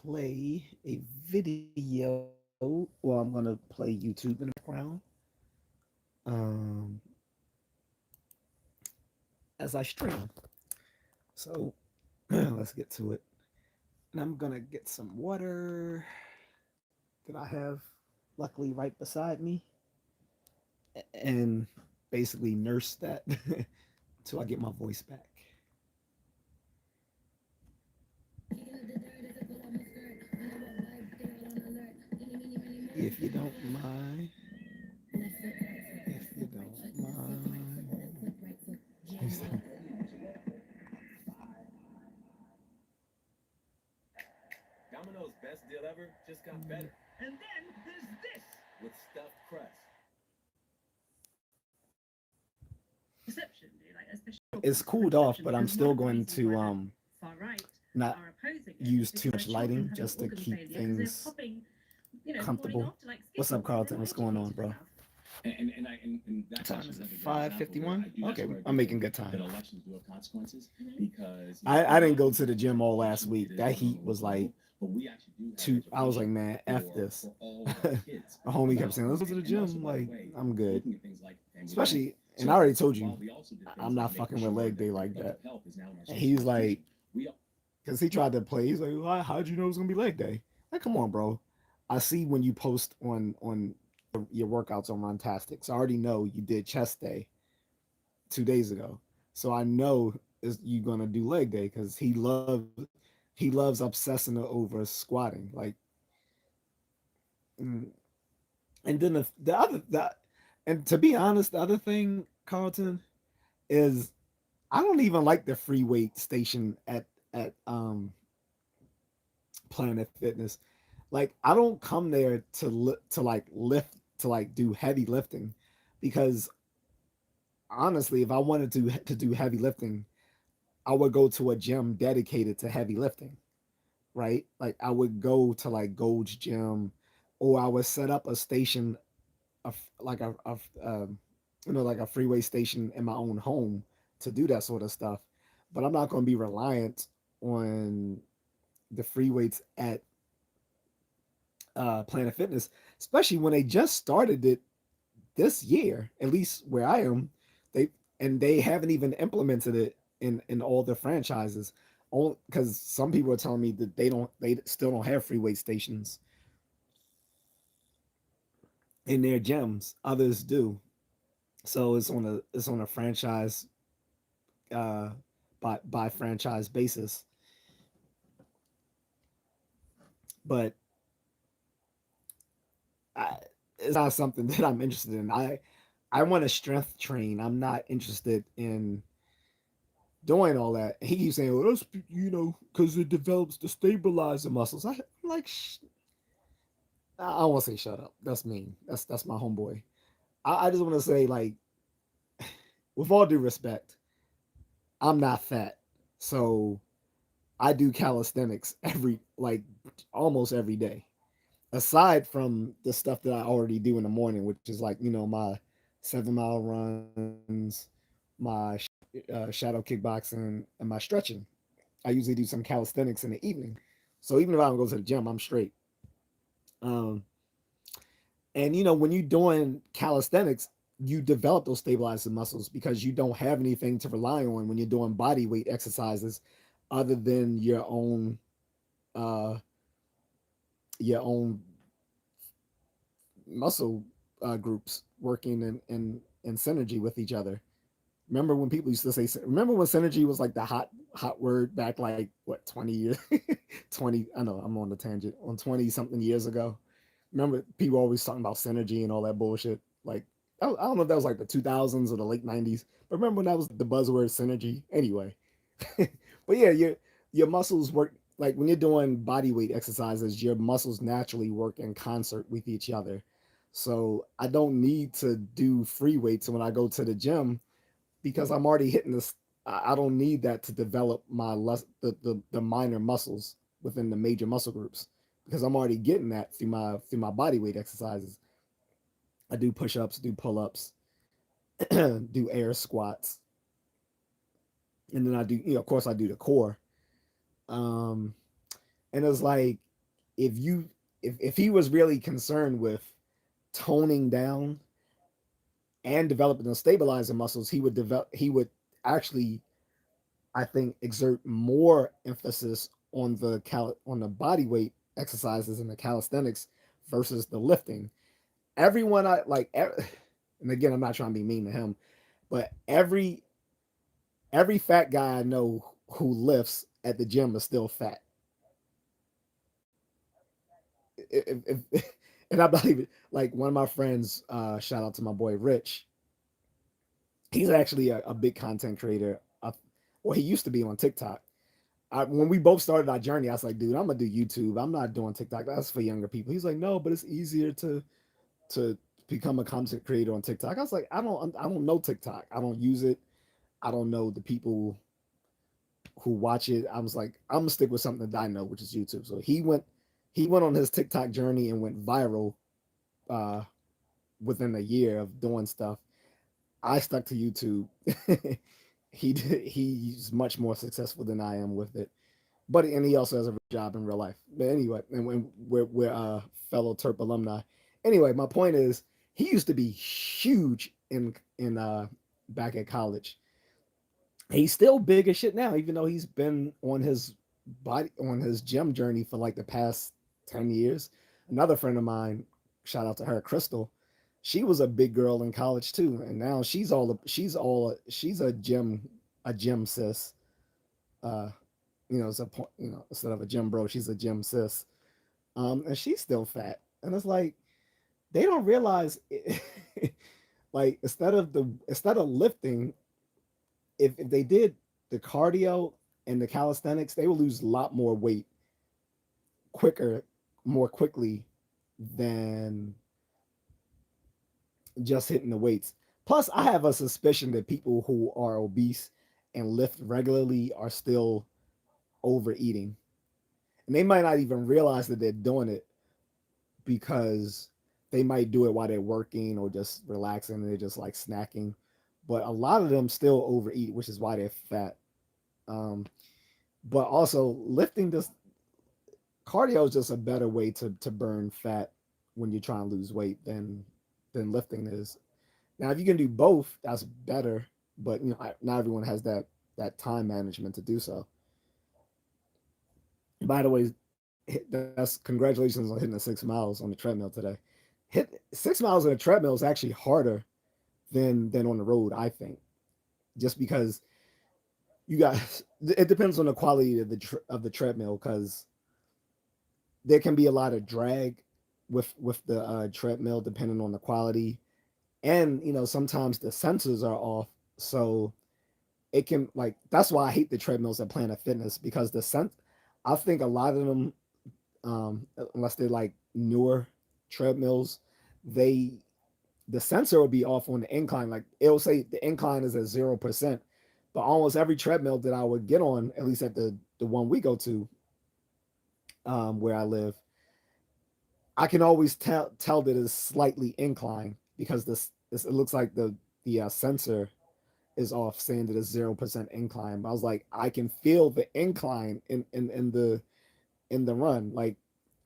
play a video. Well, I'm gonna play YouTube in the background um, as I stream. So let's get to it. And I'm gonna get some water that I have, luckily, right beside me, and basically nurse that until I get my voice back. If you don't mind, if you don't mind. Domino's best deal ever just got better. And then there's this with stuffed crust. Perception, it's cooled off, but I'm still going to not use too much lighting just to keep things comfortable. What's up, Carlton? What's going on, bro? And that's What time is it? a great example where 5:51. I do, Okay, that's where I I'm do making think good that time. elections do have consequences because I didn't go to the gym all last week. That heat was like but we actually do have two. I was like, education man, f this. for all of our kids. My homie kept About, saying, let's go to the and also, gym. by the Like, way, I'm good. looking at things like family life. Especially, and I So already told while you, we also did I'm things not like fucking making with sure leg day that like that. reproductive health is now in our And social he's like, education, we because he tried to play. He's like, well, how'd you know it was gonna be leg day? Like, come on, bro. I see when you post on your workouts on Runtastic. So I already know you did chest day 2 days ago. So I know is you gonna do leg day because he loves obsessing over squatting. Like, mm. And then the other that, and to be honest, the other thing, Carlton, is I don't even like the free weight station at Planet Fitness. Like I don't come there to like lift to like do heavy lifting because honestly, if I wanted to do heavy lifting, I would go to a gym dedicated to heavy lifting, right? Like I would go to like Gold's Gym, or I would set up a station, of like like a freeway station in my own home to do that sort of stuff. But I'm not going to be reliant on the free weights at Planet Fitness, especially when they just started it this year. At least where I am, they they haven't even implemented it in all their franchises. Because some people are telling me that they still don't have free weight stations in their gyms. Others do. So it's on a franchise uh by franchise basis. But I, it's not something that I'm interested in. I want to strength train. I'm not interested in doing all that. He keeps saying, "Well, that's because it develops to stabilize the muscles." I'm like, I don't want to say shut up. That's mean. That's my homeboy. I just want to say, like, with all due respect, I'm not fat, so I do calisthenics almost every day. Aside from the stuff that I already do in the morning, which is like my 7 mile runs, my shadow kickboxing, and my stretching. I usually do some calisthenics in the evening. So even if I don't go to the gym, I'm straight. Um, and when you're doing calisthenics, you develop those stabilizing muscles because you don't have anything to rely on when you're doing body weight exercises, other than uh, your own muscle groups working in synergy with each other. Remember when people used to say? Remember when synergy was like the hot word back like what 20 years, 20? I know I'm on the tangent on 20 something years ago. Remember people always talking about synergy and all that bullshit. Like I don't know if that was like the 2000s or the late 90s, but remember when that was the buzzword synergy? Anyway, but yeah, your muscles work like when you're doing body weight exercises. Your muscles naturally work in concert with each other. So I don't need to do free weights when I go to the gym because I'm already hitting this. I don't need that to develop the minor muscles within the major muscle groups because I'm already getting that through my body weight exercises. I do push ups, do pull ups, do air squats, and then I do of course I do the core. Um, and it's like if you if he was really concerned with toning down and developing and stabilizing muscles, he would actually, I think, exert more emphasis on on the body weight exercises and the calisthenics versus the lifting. Everyone I like, and again, I'm not trying to be mean to him, but every fat guy I know who lifts at the gym is still fat. And I'm not even like one of my friends. Shout out to my boy Rich. He's actually a big content creator. Well, he used to be on TikTok. When we both started our journey, I was like, dude, I'm gonna do YouTube. I'm not doing TikTok. That's for younger people. He's like, no, but it's easier to become a content creator on TikTok. I was like, I don't know TikTok. I don't use it. I don't know the people who watch it. I was like, I'm gonna stick with something that I know, which is YouTube. So he went on his TikTok journey and went viral uh, within a year of doing stuff. I stuck to YouTube. He's much more successful than I am with it. But and he also has a job in real life. But anyway, and when we're fellow Terp alumni. Anyway, my point is he used to be huge in back at college. He's still big as shit now, even though he's been on his gym journey for like the past 10 years. Another friend of mine, shout out to her, Crystal. She was a big girl in college too, and now she's a gym sis. Uh, it's a point. Instead of a gym bro, she's a gym sis. And she's still fat, and it's like they don't realize, like instead of lifting, if they did the cardio and the calisthenics, they will lose a lot more weight quicker, more quickly than just hitting the weights. Plus, I have a suspicion that people who are obese and lift regularly are still overeating. And they might not even realize that they're doing it because they might do it while they're working or just relaxing and they're just like snacking. But a lot of them still overeat, which is why they're fat. Um, but also lifting this cardio is just a better way to burn fat when you're trying to lose weight than lifting is. Now, if you can do both, that's better. But not everyone has that time management to do so. By the way, that's congratulations on hitting the 6 miles on the treadmill today. Hit 6 miles on a treadmill is actually harder than on the road, I think, just because you got it depends on the quality of the treadmill because there can be a lot of drag with the treadmill depending on the quality, and sometimes the sensors are off, so it can like that's why I hate the treadmills at Planet Fitness because I think a lot of them, unless they're like newer treadmills, they the sensor will be off on the incline. Like it'll say the incline is at 0%, but almost every treadmill that I would get on, at least at the one we go to, where I live, I can always tell that it's slightly inclined because this it looks like the sensor is off, saying that it's 0% incline. But I was like, I can feel the incline in the run. Like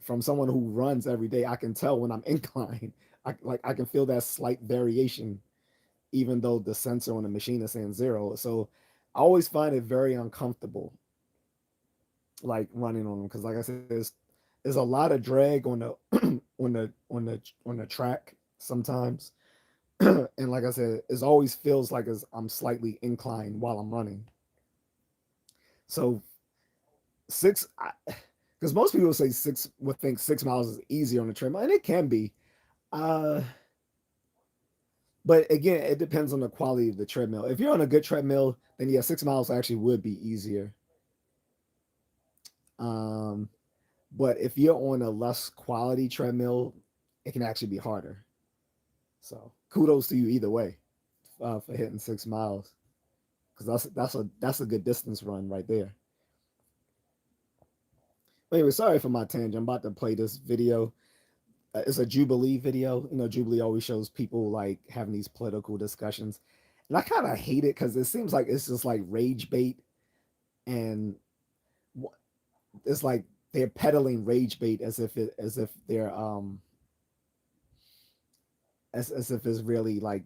from someone who runs every day, I can tell when I'm inclined. I can feel that slight variation, even though the sensor on the machine is saying zero. So I always find it very uncomfortable, like running on them, because like I said, there's a lot of drag on the on the track sometimes, and like I said, it always feels like I'm slightly inclined while I'm running. So six, because most people say would think 6 miles is easier on the treadmill, and it can be. Uh, but again, it depends on the quality of the treadmill. If you're on a good treadmill, then yeah, 6 miles actually would be easier. Um, but if you're on a less quality treadmill, it can actually be harder. So kudos to you either way, for hitting 6 miles, because that's a good distance run right there. But anyway, sorry for my tangent. I'm about to play this video. It's a Jubilee video. Jubilee always shows people like having these political discussions, and I kind of hate it because it seems like it's just like rage bait, and it's like they're peddling rage bait as if they're as if it's really like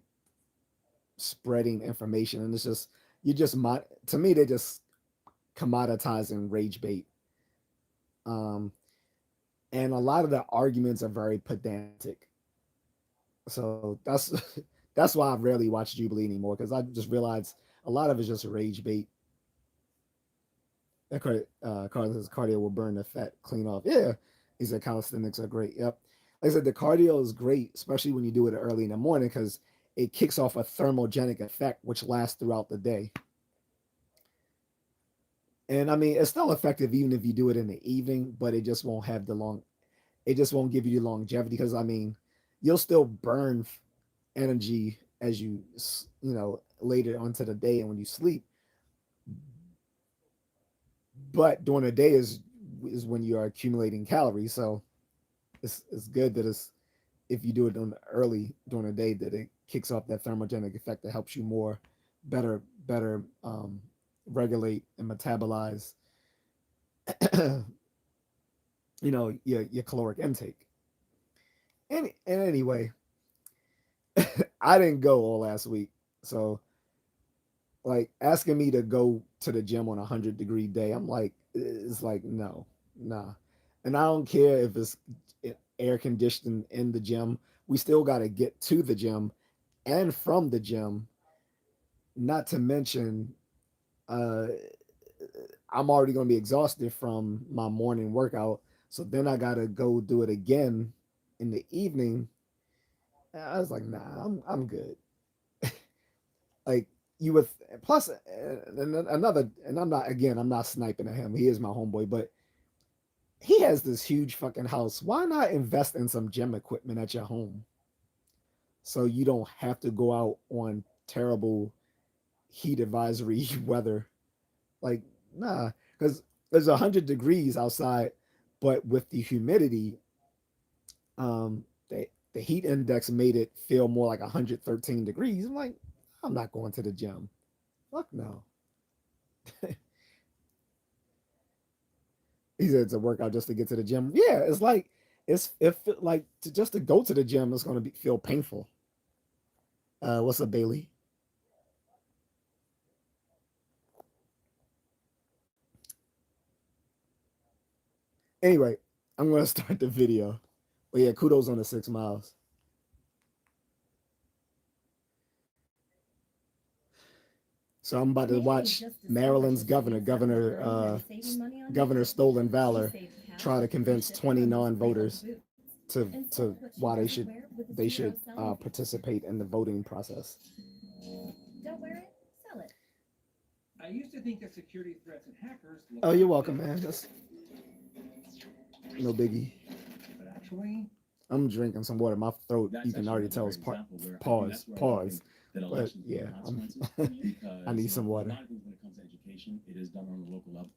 spreading information, and it's just you just to me they're just commoditizing rage bait. Um, and a lot of the arguments are very pedantic. So that's why I rarely watch Jubilee anymore because I just realized a lot of it's just rage bait. Carlos cardio will burn the fat clean off. Yeah, he said calisthenics are great. Yep, like I said, the cardio is great, especially when you do it early in the morning because it kicks off a thermogenic effect which lasts throughout the day. And I mean, it's still effective even if you do it in the evening, but it just won't have the long. It just won't give you the longevity because I mean, you'll still burn energy as later onto the day and when you sleep, but during the day is when you are accumulating calories. So it's good that it's if you do it early during the day that it kicks off that thermogenic effect that helps you better regulate and metabolize your caloric intake. And anyway, I didn't go all last week, so like asking me to go to the gym on a 100-degree day, I'm like, it's like no, nah. And I don't care if it's air conditioned in the gym. We still got to get to the gym and from the gym. Not to mention, uh, I'm already gonna be exhausted from my morning workout, so then I gotta go do it again in the evening. I was like, nah, I'm good. Like you would plus another, and I'm not sniping at him. He is my homeboy, but he has this huge fucking house. Why not invest in some gym equipment at your home so you don't have to go out on terrible heat advisory weather? Like, nah, because there's 100 degrees outside, but with the humidity, the heat index made it feel more like 113 degrees. I'm like, I'm not going to the gym. Fuck no. He said it's a workout just to get to the gym. Yeah, it's like like just to go to the gym is going to feel painful. What's up, Bailey? Anyway, I'm going to start the video. But yeah, kudos on the 6 miles. So I'm about to watch Maryland's Governor Stolen Valor, try to convince 20 non-voters to why they should participate in the voting process. Don't wear it, sell it. I used to think that security threats and hackers. Oh, you're welcome, man. That's no biggie. But actually, I'm drinking some water. My throat, you can already tell, is pause. But yeah, I need some water. A lot of things when it comes to education, it is done on the local level.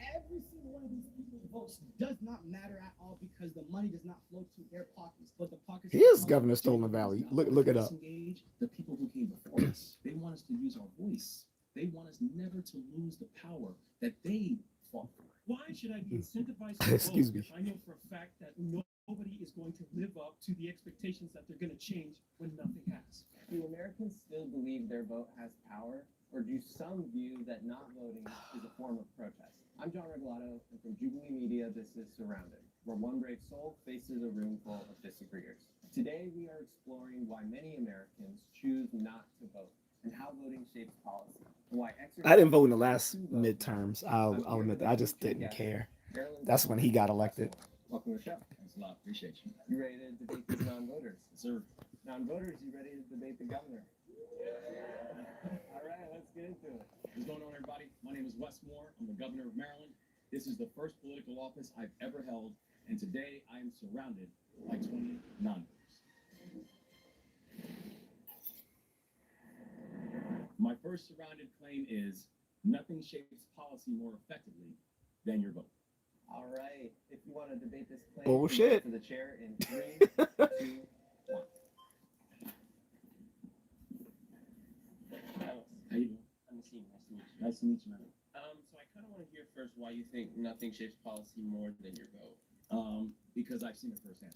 Every single one of these people's votes does not matter at all because the money does not flow to their pockets, but the pockets. He is Governor Stolen Valley. Look it up. The people who came before us, they want us to use our voice. They want us never to lose the power that they fought for. Why should I be incentivized to Excuse me. If I know for a fact that nobody is going to live up to the expectations that they're going to change when nothing has? Do Americans still believe their vote has power, or do some view that not voting is a form of protest? I'm John Regalado, and from Jubilee Media, this is Surrounded, where one brave soul faces a room full of disagreeers. Today, we are exploring why many Americans choose not to vote, and how voting shapes policy. And why I didn't vote in the last midterms. I'll admit that. I just didn't care. That's when he got elected. Welcome to the show. Thanks a lot. Appreciate you. You ready to debate these non-voters? Yes, sir. Non-voters, you ready to debate the governor? All right, let's get into it. What's going on, everybody? My name is Wes Moore. I'm the governor of Maryland. This is the first political office I've ever held, and today I am surrounded by 20 non-voters. My first surrounded claim is nothing shapes policy more effectively than your vote. All right, if you want to debate this claim, Bullshit. to the chair in 3, 2, 1. How you doing? I'm the senior. to meet you. Nice to meet you, man. So I kind of want to hear first why you think nothing shapes policy more than your vote. Because I've seen it firsthand.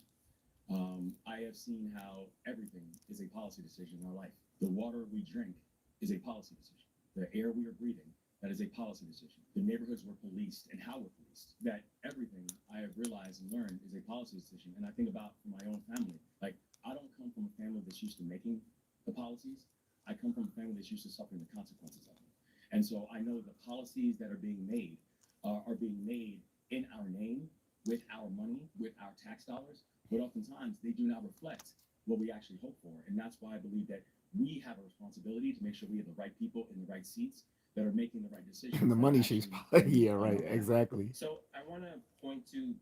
I have seen how everything is a policy decision in our life. The water we drink is a policy decision. The air we are breathing, that is a policy decision. The neighborhoods we're policed and how we're policed. That everything I have realized and learned is a policy decision. And I think about my own family. Like, I don't come from a family that's used to making the policies. I come from a family that's used to suffering the consequences of them. And so I know the policies that are being made are being made in our name, with our money, with our tax dollars, but oftentimes they do not reflect what we actually hope for. And that's why I believe that we have a responsibility to make sure we have the right people in the right seats that are making the right decisions. And the money shapes policy. Yeah, right. Exactly. So I want to point to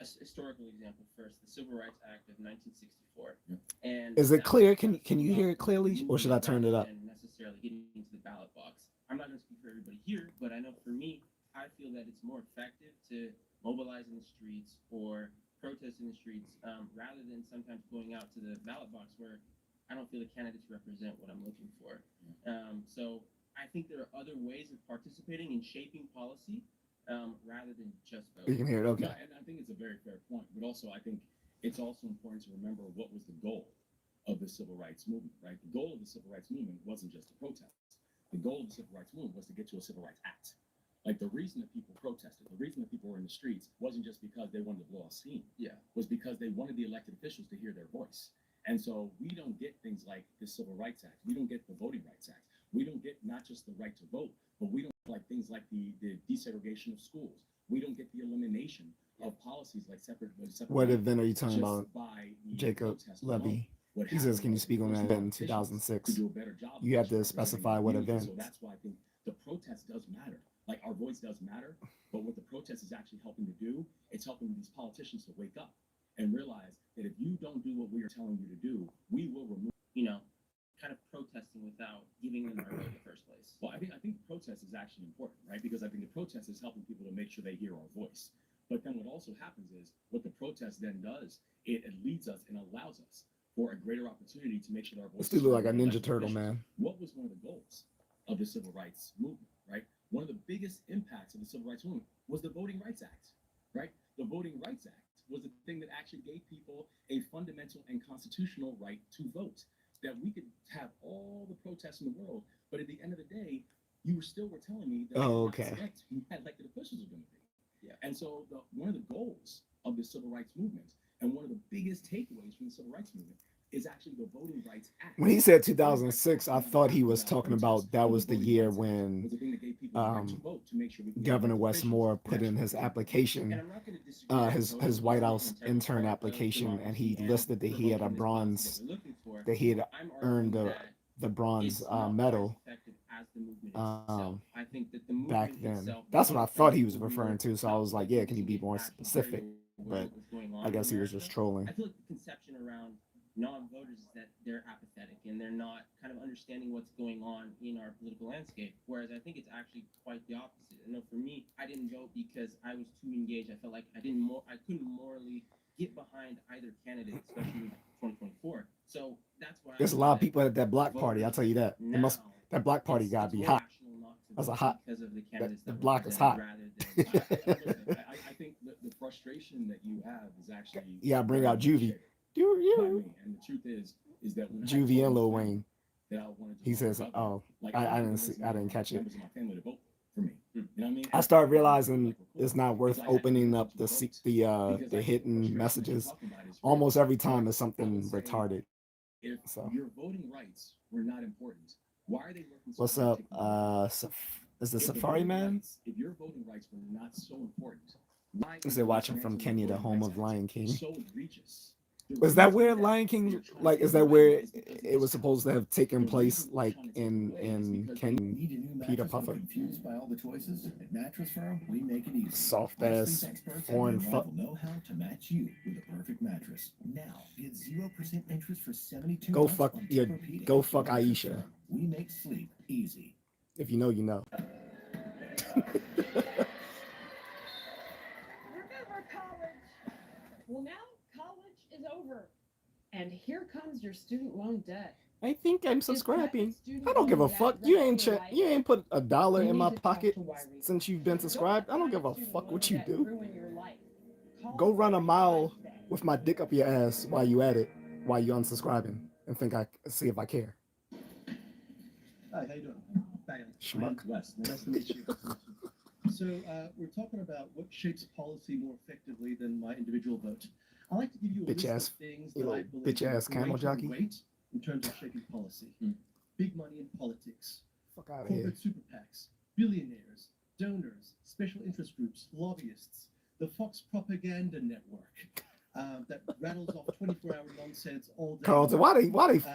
a historical example first, the Civil Rights Act of 1964. Yeah. And Is it clear? Can you hear it clearly, or should I turn it up? And necessarily getting into the ballot box. I'm not going to speak for everybody here, but I know for me, I feel that it's more effective to mobilize in the streets or protest in the streets rather than sometimes going out to the ballot box where I don't feel the candidates represent what I'm looking for. So I think there are other ways of participating in shaping policy rather than just voting. You can hear it, okay. No, and I think it's a very fair point, but also I think it's also important to remember what was the goal of the civil rights movement, right? The goal of the civil rights movement wasn't just to protest. The goal of the civil rights movement was to get to a civil rights act. Like, the reason that people protested, the reason that people were in the streets wasn't just because they wanted to blow off steam. Yeah. Was because they wanted the elected officials to hear their voice. And so we don't get things like the Civil Rights Act. We don't get the Voting Rights Act. We don't get not just the right to vote, but we don't like things like the desegregation of schools. We don't get the elimination of policies like separate What event are you talking just about? by the Jacob protest alone. Levy. What He says, happened can you was speak on those that in politicians 2006? to do a better job You have to of specify representing what the community. event. So that's why I think the protest does matter. Like, our voice does matter, but what the protest is actually helping to do, it's helping these politicians to wake up and realize that if you don't do what we are telling you to do, we will remove, kind of protesting without giving them our vote in the first place. Well, I think the protest is actually important, right? Because I think the protest is helping people to make sure they hear our voice. But then what also happens is what the protest then does, it leads us and allows us for a greater opportunity to make sure that our voice. This dude look like a Ninja Turtle, man. What was one of the goals of the civil rights movement, right? One of the biggest impacts of the civil rights movement was the Voting Rights Act, right? The Voting Rights Act was the thing that actually gave people a fundamental and constitutional right to vote. That we could have all the protests in the world, but at the end of the day, you were telling me that okay. who had elected officials are going to be. Yeah. And so one of the goals of the civil rights movement, and one of the biggest takeaways from the civil rights movement, is actually the Voting Rights Act. When he said 2006, I thought he was talking about that was the year when Governor Westmore put in his application, his White House intern application, and he listed that he had a bronze, that he had earned the bronze medal back then. That's what I thought he was referring to. So I was like, yeah, can you be more specific? But I guess he was just trolling. I feel like the conception around non-voters is that they're apathetic and they're not kind of understanding what's going on in our political landscape, whereas I think it's actually quite the opposite. I know for me, I didn't vote because I was too engaged. I felt like I couldn't morally get behind either candidate, especially in 2024. So that's why there's a lot of people at that block party. I'll tell you that. That block party gotta be hot. That's a hot. Because of the The candidates block is hot. I think the frustration that you have is actually Yeah, bring out Juvie. And the truth is that when Juvie and Lil Wayne. that I wanted to He vote says, for "Oh, like, I didn't catch it." members of my family to vote for me. You know what I mean? I started realizing it's not worth opening up the hidden messages. Almost every time is something retarded. If So. your voting rights were not important, why are they working so What's hard up? to take them away? Is the If Safari voting Man? rights- If your voting rights were not so important, why Is they watching from Kenya, the home of Lion King? so egregious? Was that where Lion King, like, is that where it was supposed to have taken place, like in Kenya? Peter Puffer. Confused by all the choices? At Mattress Firm, we make it easy. Soft Our ass sleep experts foreign and fuck. will know how to match you with a perfect mattress. Now, get 0% interest for 72 Go months fuck on yeah, Tempur-Pedic. go fuck Mattress Aisha. Firm. We make sleep easy. If you know, you know. Remember college. Well, now college is over. And here comes your student loan debt. I think I'm Is that subscribing. student I don't give a loan fuck. that You wrecked ain't your life? you ain't put a dollar You in my need to talk pocket to Wiley. since you've been Don't let subscribed. I don't that give a student fuck loan what you debt do. ruin your life. Call Go run a Wiley right mile today. with my dick up your ass while you at it, while you unsubscribing, and think I see if I care. Hi, how you doing? Bang. Schmuck. Wes, Nice to meet you. So we're talking about what shapes policy more effectively than my individual vote. I like to give you a Bitch list ass- of things you that I little believe bitch ass have camel greater jockey. weight in terms of shaping policy. Big money in politics, Fuck out of here. corporate super PACs, billionaires, donors, special interest groups, lobbyists, the Fox propaganda network that rattles off 24-hour nonsense all day. Carlton, long.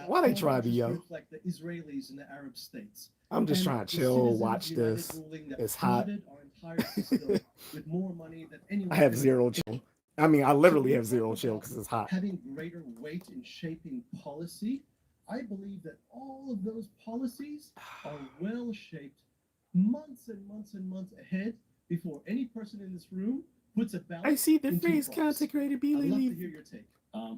why they try foreign me, yo? interest groups like the Israelis and the Arab states. I'm just And trying to the chill, Citizens watch United this. ruling that It's hot. flooded our entire system with more money than anyone I have could zero ever- chill. I mean, I literally So have zero when we chill talk because it's hot. having greater weight in shaping policy, I believe that all of those policies are well shaped months and months and months ahead before any person in this room puts a ballot. I see the into phrase box. content creator be I'd love to leave. hear your take.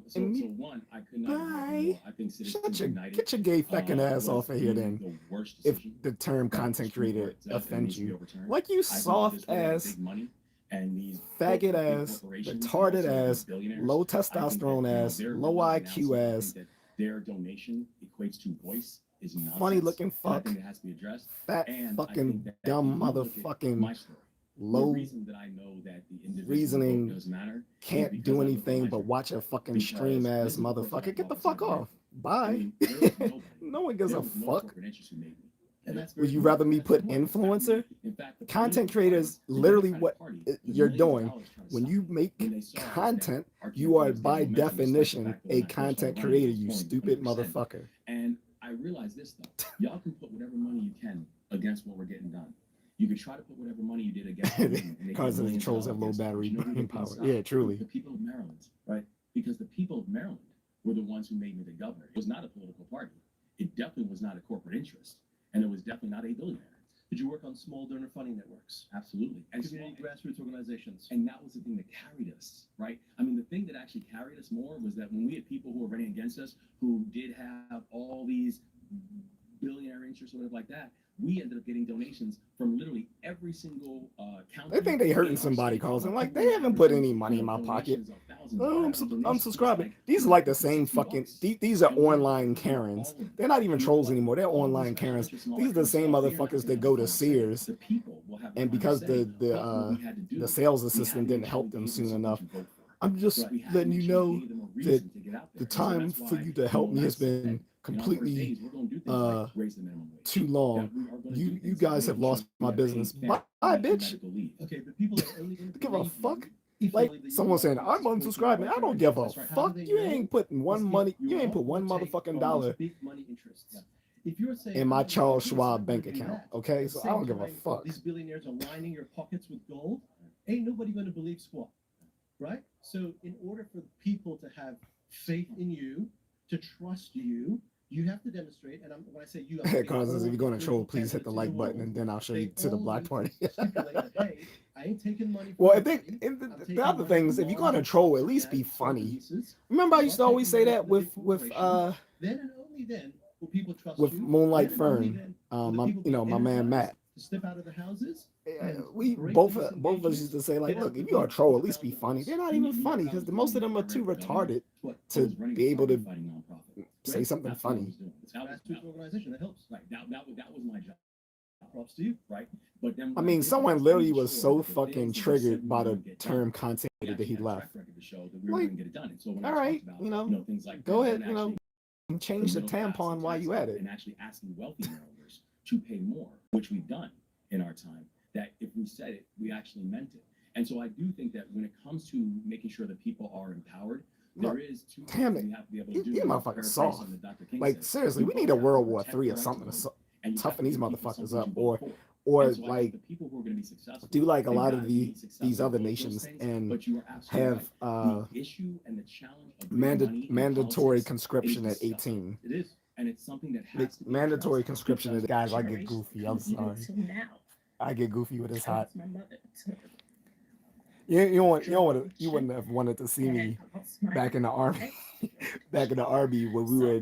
So one, I could not agree Bye. more. I think Citizens Shut your United get your gay fucking ass was off of here the then. worst If decision the term that the content Supreme creator Court does and offends needs to be you, overturned. like you I think that soft this way ass, big money and these faggot big ass, corporations and retarded also these ass, billionaires, low I think that, testosterone ass, their low rules and IQ analysis, I ass, think that their donation equates to voice is nonsense. funny looking And I fuck, think it has to be addressed. fat And I fucking think that dumb if you look at motherfucking my story, the low reason that I know that the individual reasoning vote does matter is can't because do I look at anything my but journey. watch a fucking Because stream ass this is the person motherfucker. I Get the love fuck as I off. I Bye. mean, there was nobody. No one gives There a was no fuck. corporate interest who made me. And that's Would very you good. rather me That's put what- influencer? In fact, the Content political creators, parties, the literally Democratic what Party, there's you're millions of doing dollars trying to when stop you it make when they saw that content, our you are campaigns, by their momentum was definition back when a I first started content running, creator, it was you going stupid 100%. motherfucker. And I realized this though, y'all can put whatever money you can against what we're getting done. You could try to put whatever money you did against the movement, and they Cars get and millions of trolls dollars have low against it. But battery you know who they burning couldn't power. stop? Yeah, truly. The people of Maryland, right? Because the people of Maryland were the ones who made me the governor. It was not a political party. It definitely was not a corporate interest, and it was definitely not a billionaire. Did you work on small donor funding networks? Absolutely. And Community grassroots organizations? And that was the thing that carried us, right? I mean, the thing that actually carried us more was that when we had people who were running against us, who did have all these billionaire interests or whatever like that, we ended up getting donations from literally every single county. They think they hurting in our somebody, state. Carlson. Like, People they haven't put averaging, any money in my donations pocket. of thousands, Oh, I'm donations. subscribing. It's These are like the same fucking. $60. These are And we have online to figure out Karens. all of them. They're not even And you know trolls what? anymore. They're All online these special Karens. interests and all These are that the same kind of stuff, we motherfuckers have that to go to have the final say. Sears, The people will have the and final because say. the But what we had to do the sales was we had assistant to didn't make sure help we them gave soon something enough. to vote for. I'm just Right. We had to letting make you sure we know gave them a that reason to get out there. the And so time that's for why, you to help me when I has said, been in our first completely days, we're gonna do things like raise the minimum wage. too That long. we are gonna do You things like guys have making sure lost my that they business. pay Bye, for bitch. medical leave. Okay, but people are only going to Give a believe fuck. you if Like only that you someone are saying, I'm supporting unsubscribing. I don't give a That's right. How fuck. do they You know? ain't putting one Is if money. you You ain't are put one or take motherfucking from dollar those big money interests. If you're saying in my I'm gonna Charles do this, Schwab I'm bank gonna do account. that, Okay, at so the I don't same give a time, fuck. These billionaires are lining your pockets with gold. Ain't nobody going to believe squat, right? So in order for people to have faith in you, to trust you, you have to demonstrate. And when I say you, I'm talking Carlos says, if all you're going to troll, political please hit the candidates in like the button, world. and then I'll show you They to the all Black need Party. to stipulate that, hey, I ain't taking money from Well, I think anybody. and I'm the taking other money thing is, from if you're going to large troll, at least be United funny. services. Remember, I I'm used to not always taking say money that from the with big with corporations. Then and only then will people trust with you. Moonlight Then and only Fern, then will the people be my man energized Matt. to step out of the houses and We break both the of us used to say like, get look, out if the you're a vote, troll, put at least be ballot funny. box. They're not even funny because most of them are too retarded to be able to say something funny. Grassroots organization that helps. Right. That was my job. Props to you. Right. But then I mean, someone literally was so fucking triggered by the term content that he left. Like, all right, things like go ahead, change the tampon while you at it. and actually asking wealthy Marylanders to pay more, which we've done in our time. That if we said it, we actually meant it. And so I do think that when it comes to making sure that people are empowered, there is two Damn things it. we have to be able to do. You motherfuckers Paraphrase soft. something that Dr. King Like said. seriously, we You need a both have to World War protect III the or right something to to vote, and you have toughen to these give people motherfuckers something up, to vote or for. or And so I like think the people who are going to be successful do like a they've lot got of to be these successful other in both those nations things, and but you are absolutely have right. The issue and the challenge of big money in mandatory politics, conscription it at is disgusting. 18. It is. And it's something that has to be Mandatory addressed conscription because is guys. I get Generation goofy. I'm even sorry. till now. I get goofy with this I hot. lost my mother to You wouldn't have wanted to see me and I lost my back in the army, ex. back in the army when we were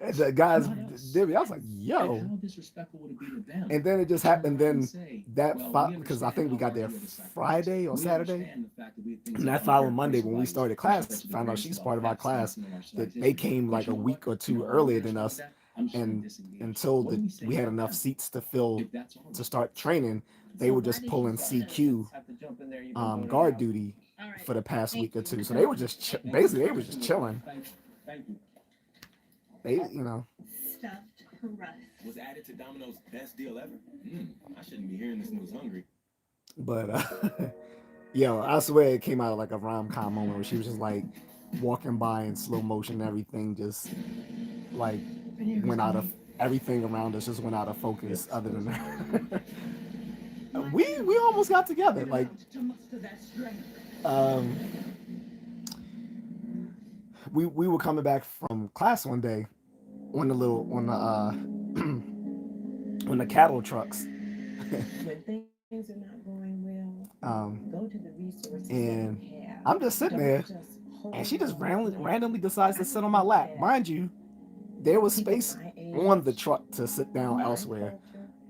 And the guys, Not us. Debbie, I was like, And yo. how disrespectful would it be to them? And then it just To turn happened. around and Then say, that well, we because I understand think we how got hard there you had to sacrifice. Friday or We Saturday. understand the fact that we had things And that like following unfair Monday, appraisal when we values, started which class, affect you the found out greatest she's of all part of our facts class. in our That civilized they history. came But like you a know week what? or two No, earlier I'm than gonna us, that. I'm just gonna and disengage. until What do we say we had about enough that? seats to fill If that's our to vote. start training, they So were why just did you pulling vote no? CQ Have to jump in there. You've been voted guard out. duty All right. for the past Thank week or you. two. So they were just basically they was just chilling. Thank you. They Stuffed crust. Was added to Domino's best deal ever. I shouldn't be hearing this news hungry. But yo, I swear it came out of like a rom com moment where she was just like walking by in slow motion, and everything just like went out of everything around us just went out of focus other than her. We almost got together. Like um we were coming back from class one day on the little on the cattle trucks. When things are not going well, go um to the resources that and we have. I'm just sitting Don't there, just and hold she just on. randomly decides I to sit just on my think lap. that Mind you, there was people space my on the age, truck to sit down my elsewhere. culture,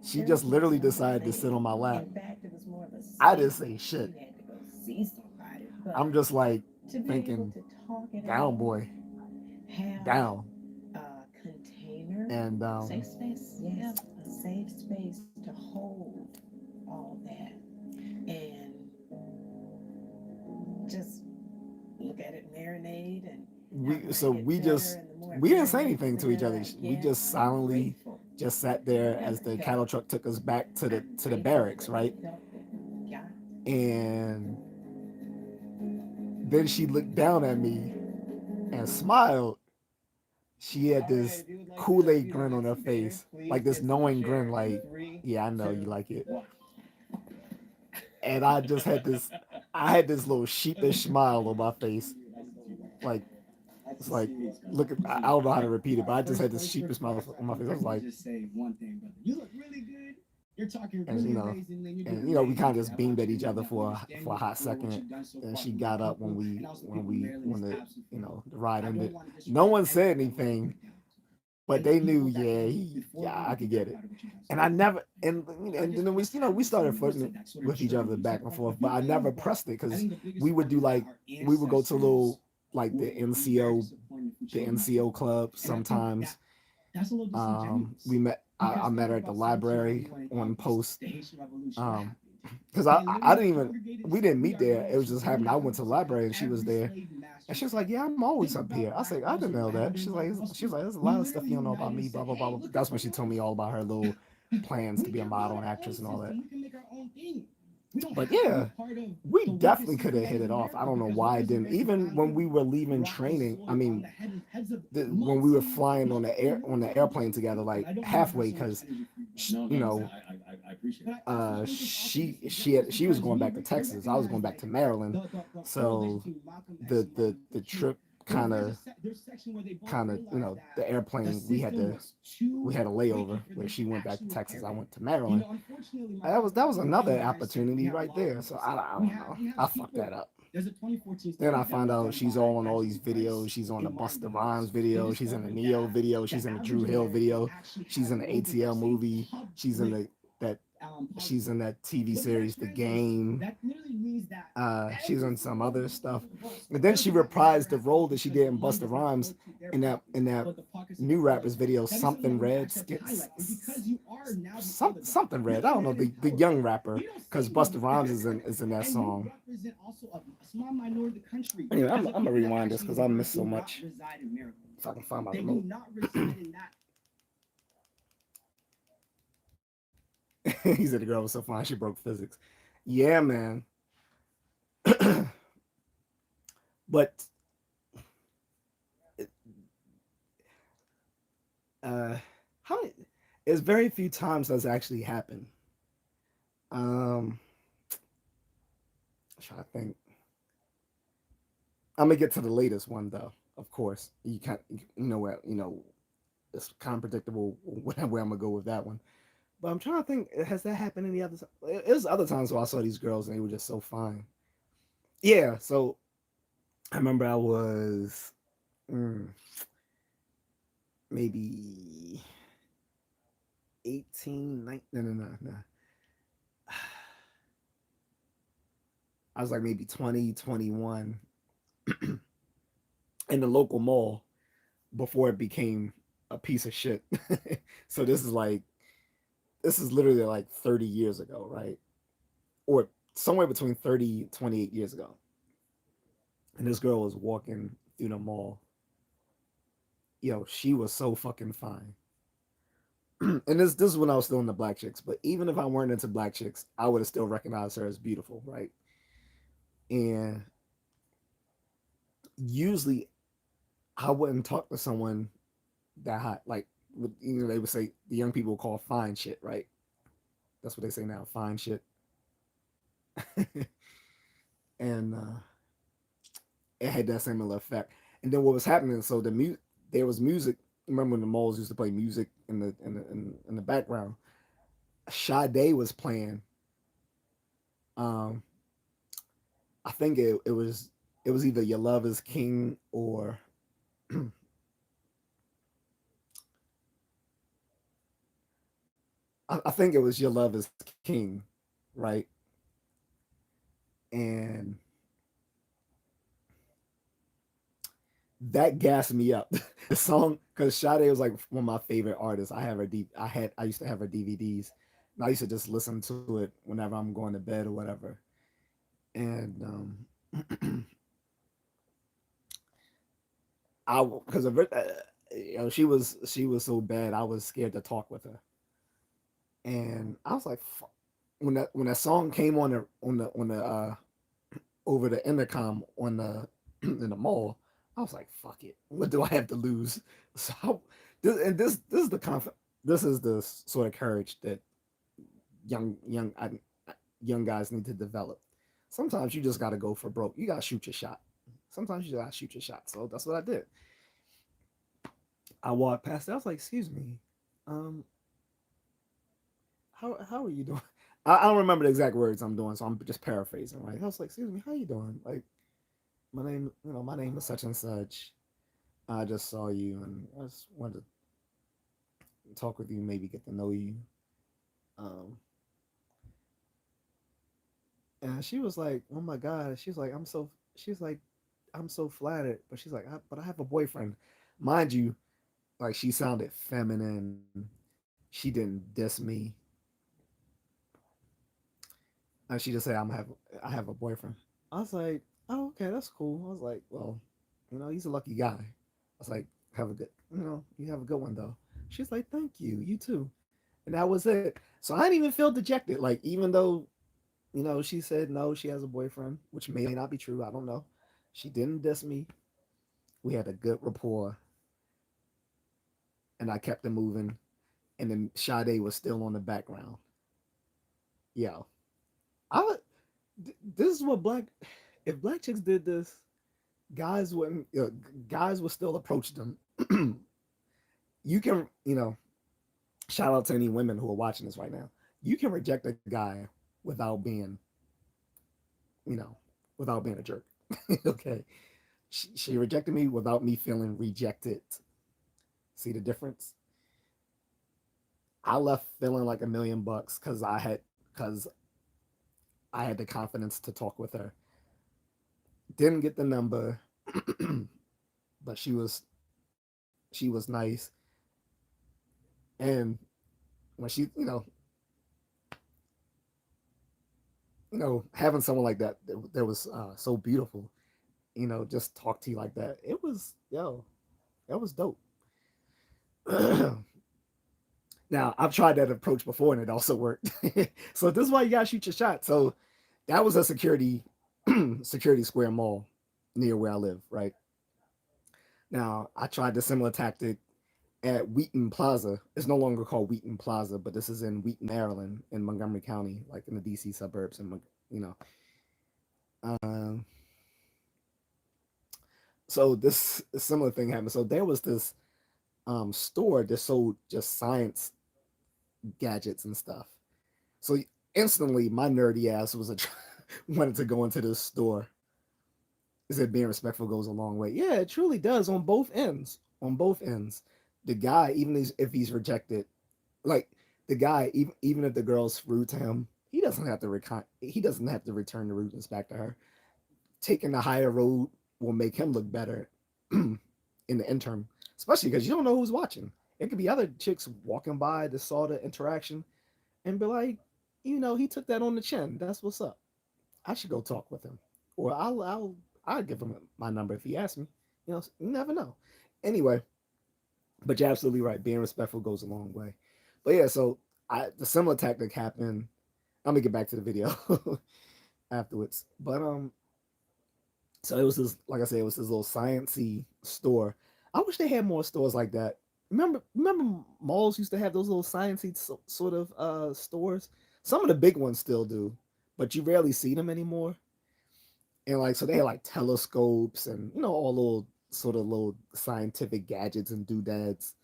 She there just was no literally such decided to sit on thing. my lap. In fact, it was more of a I didn't statement. say shit. You had to go see somebody. But I'm just like to be able thinking, to talk it down, out, boy, have down. a container, And safe space, yes, a safe space to hold all that and just look at it marinate and how can I get we better just and the more it we didn't say marinates anything the to each better other. I We get. just I'm silently grateful. just sat there Never as the felt cattle truck took us back to I'm the grateful barracks, for right? the help that got. And then she looked down at me and smiled. She had All right, this if you would like to Kool-Aid see the grin on next her debater, face, please like this get to the knowing grin, chair in like, three, yeah, I know you 2, like it. 1. And I had this little sheepish smile on my face, like it's like look at I don't know how to repeat it, but I just had this sheepish smile on my face. I was like, just say one thing, brother. You look really good. You're talking and really amazing, and you're doing we amazing. kind of just I beamed want at you to each know other that we for a understand hot you for what second. you've done so And far she for got your up people, and also the people in Maryland when is the absolutely phenomenal. the ride I don't ended. want to No disrespect one said anything that we anything, put down. but And the they knew, people that yeah, came before yeah, you I will be could very get it. proud of what you've done. So And I thank you. never, and then we started flirting with each other back and forth, but I never pressed it because we would do like we would go to little like the NCO club sometimes. That's a little disingenuous. I Because met her think at the about some shit library when on post. the Haitian Revolution Um, happened. because They I literally didn't even congregated and we said, didn't "We meet are there. going It was to just burn happened. I down went to the this library and she was every there, slave and she master's was like, "Yeah, house." I'm always Think up about here." I black said, "I girls didn't know that." around She's in like, White Wall Street. "There's a We lot of stuff literally you don't know about united and me." Blah said, blah blah. "Hey, Blah. look at That's when the she told me North. all about her little plans to We be a can build model and our own actress and all that. system. We can make our own thing. We don't But have to be yeah, part of we the definitely weakest could system have that hit is it off. I America don't know because why what I is didn't. America Even without a when we good were leaving rocky training, I soil on mean, the heads of when we were months flying on and the airplane together, like and I don't want to have halfway, so much because energy for you. No, you no, know, I appreciate it. But I also think it's also she was disingenuous going back because to they Texas. I was going recognize back to like Maryland. the correlation So between Malcolm X and Martin the Luther King. trip kind of There's a section where they both the realized that the airplane system was we too had a wicked layover for where them she to went back to actually Texas. repair I it. went to Maryland. Unfortunately, That was Malcolm another X said we opportunity have right law there. So enforcement. I don't know. We have I fucked people. that up. There's a 2014 Then study I that find was out done she's by all on all these Jesse videos. Price She's on the and Martin Busta Douglas. Rhymes They video. She's in the discovered Neo that video. the She's in the Drew average Hill American video. actually She's has in the ATL overdosing movie. She's in public that she's in policy. that TV What does that series, The translate to? Game. That literally means that She's every on some single other individual stuff. on the bus And then she doesn't have to wear a reprised the wrap role on that she because did the in money Busta does not Rhymes go to their in pockets, that but the pockets of New the Rappers others. video, That is something that something we red, actually have to highlight. And because you are now the other guy, something you're red. I the don't know man in the power. young rapper, We don't because say you Busta Rhymes is in that and you song. represent also a small minority of the country. Anyway, As I'm a gonna people that rewind this actually because I missed so do not much. reside in Maryland. If I can find my They do remote. not reside in that. He said the girl was so fine she broke physics. Yeah, man. But uh how many, it's very few times that's actually happened. Um I'm trying to think. I'm gonna get to the latest one though. Of course, you can't. You know what? You know it's kind of predictable where I'm gonna go with that one. But I'm trying to think. Has that happened any other? It was other times where I saw these girls and they were just so fine. Yeah. So I remember I was mm, maybe 18, 19, no. I was like maybe 20, 21 in the local mall before it became a piece of shit. So this is literally like 30 years ago, right? Or somewhere between 30 28 years ago. And this girl was walking through the mall. Yo, she was so fucking fine. and this is when I was still into black chicks. But even if I weren't into black chicks, I would have still recognized her as beautiful, right? And usually, I wouldn't talk to someone that hot. Like, they would say the young people call fine shit, right? That's what they say now, fine shit. And it had that similar effect. And then what was happening? So there was music. Remember when the malls used to play music in the background? Sade was playing. Um, I think it was either Your Love Is King or I think it was Your Love Is King, right? And that gassed me up. The song, because Sade was like one of my favorite artists. I used to have her DVDs, and I used to just listen to it whenever I'm going to bed or whatever. And I because of it, she was so bad, I was scared to talk with her. And I was like, when that song came on the over the intercom on the in the mall, I was like, fuck it. What do I have to lose? So this is this is the sort of courage that young young young guys need to develop. Sometimes you just got to go for broke. You got to shoot your shot. Sometimes you got to shoot your shot. So that's what I did. I walked past it. I was like, excuse me, um, how are you doing? I don't remember the exact words I'm doing, so I'm just paraphrasing. Right? I was like, excuse me, how you doing? Like, my name is such and such. I just saw you, and I just wanted to talk with you, maybe get to know you. Um, and she was like, oh my god. She's like, I'm so flattered, but she's like, but I have a boyfriend, mind you. Like, she sounded feminine. She didn't diss me. She just said, I have a boyfriend. I was like, oh, okay, that's cool. I was like, well, he's a lucky guy. I was like, have a good, you have a good one though. She's like, thank you, you too. And that was it. So I didn't even feel dejected. Like, even though, she said no, she has a boyfriend, which may not be true. I don't know. She didn't diss me. We had a good rapport, and I kept it moving. And then Sade was still on the background. Yo, I would. This is what black. If black chicks did this, guys wouldn't. Guys would still approach them. You can, shout out to any women who are watching this right now. You can reject a guy without being, you know, without being a jerk. Okay, she rejected me without me feeling rejected. See the difference? I left feeling like $1 million because I had the confidence to talk with her. Didn't get the number, but she was nice. And when she, having someone like that was so beautiful. Just talk to you like that. It was that was dope. Now I've tried that approach before and it also worked. So this is why you gotta shoot your shot. So that was a security square mall near where I live. Right now, I tried the similar tactic at Wheaton Plaza. It's no longer called Wheaton Plaza, but this is in Wheaton, Maryland, in Montgomery County, like in the DC suburbs, and you know. Um, so this similar thing happened. So there was this store that sold just science gadgets and stuff. So instantly, my nerdy ass wanted to go into this store. It said being respectful goes a long way. Yeah, it truly does on both ends. On both ends, the guy, even if he's rejected, like the guy, even if the girl's rude to him, he doesn't have to return the rudeness back to her. Taking the higher road will make him look better in the interim, especially because you don't know who's watching. It could be other chicks walking by that saw the interaction and be like, he took that on the chin. That's what's up. I should go talk with him, or I'll give him my number if he asks me. You never know. Anyway, but you're absolutely right. Being respectful goes a long way. But yeah, so the similar tactic happened. Let me get back to the video afterwards. But so it was this, like I said, it was this little sciencey store. I wish they had more stores like that. Remember malls used to have those little sciencey sort of stores. Some of the big ones still do, but you rarely see them anymore. And like so they had like telescopes and all little sort of little scientific gadgets and doodads.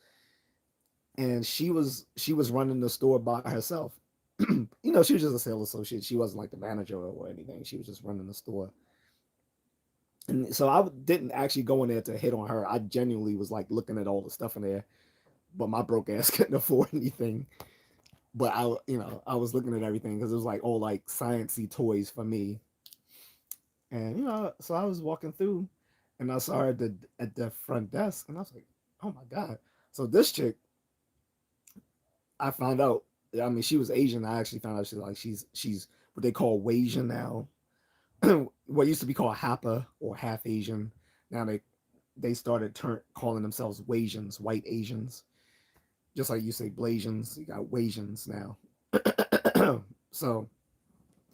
And she was running the store by herself. She was just a sales associate. She wasn't like the manager or anything. She was just running the store. And so I didn't actually go in there to hit on her. I genuinely was like looking at all the stuff in there, but my broke ass couldn't afford anything. But I was looking at everything because it was like all like sciencey toys for me. And so I was walking through, and I saw her at the front desk, and I was like, oh my god. So this chick, I found out. I mean, she was Asian. I actually found out she's what they call Wasian now. What used to be called Hapa or half Asian. Now they started calling themselves Wasians, white Asians. Just like you say Blasians, you got Wasians now. So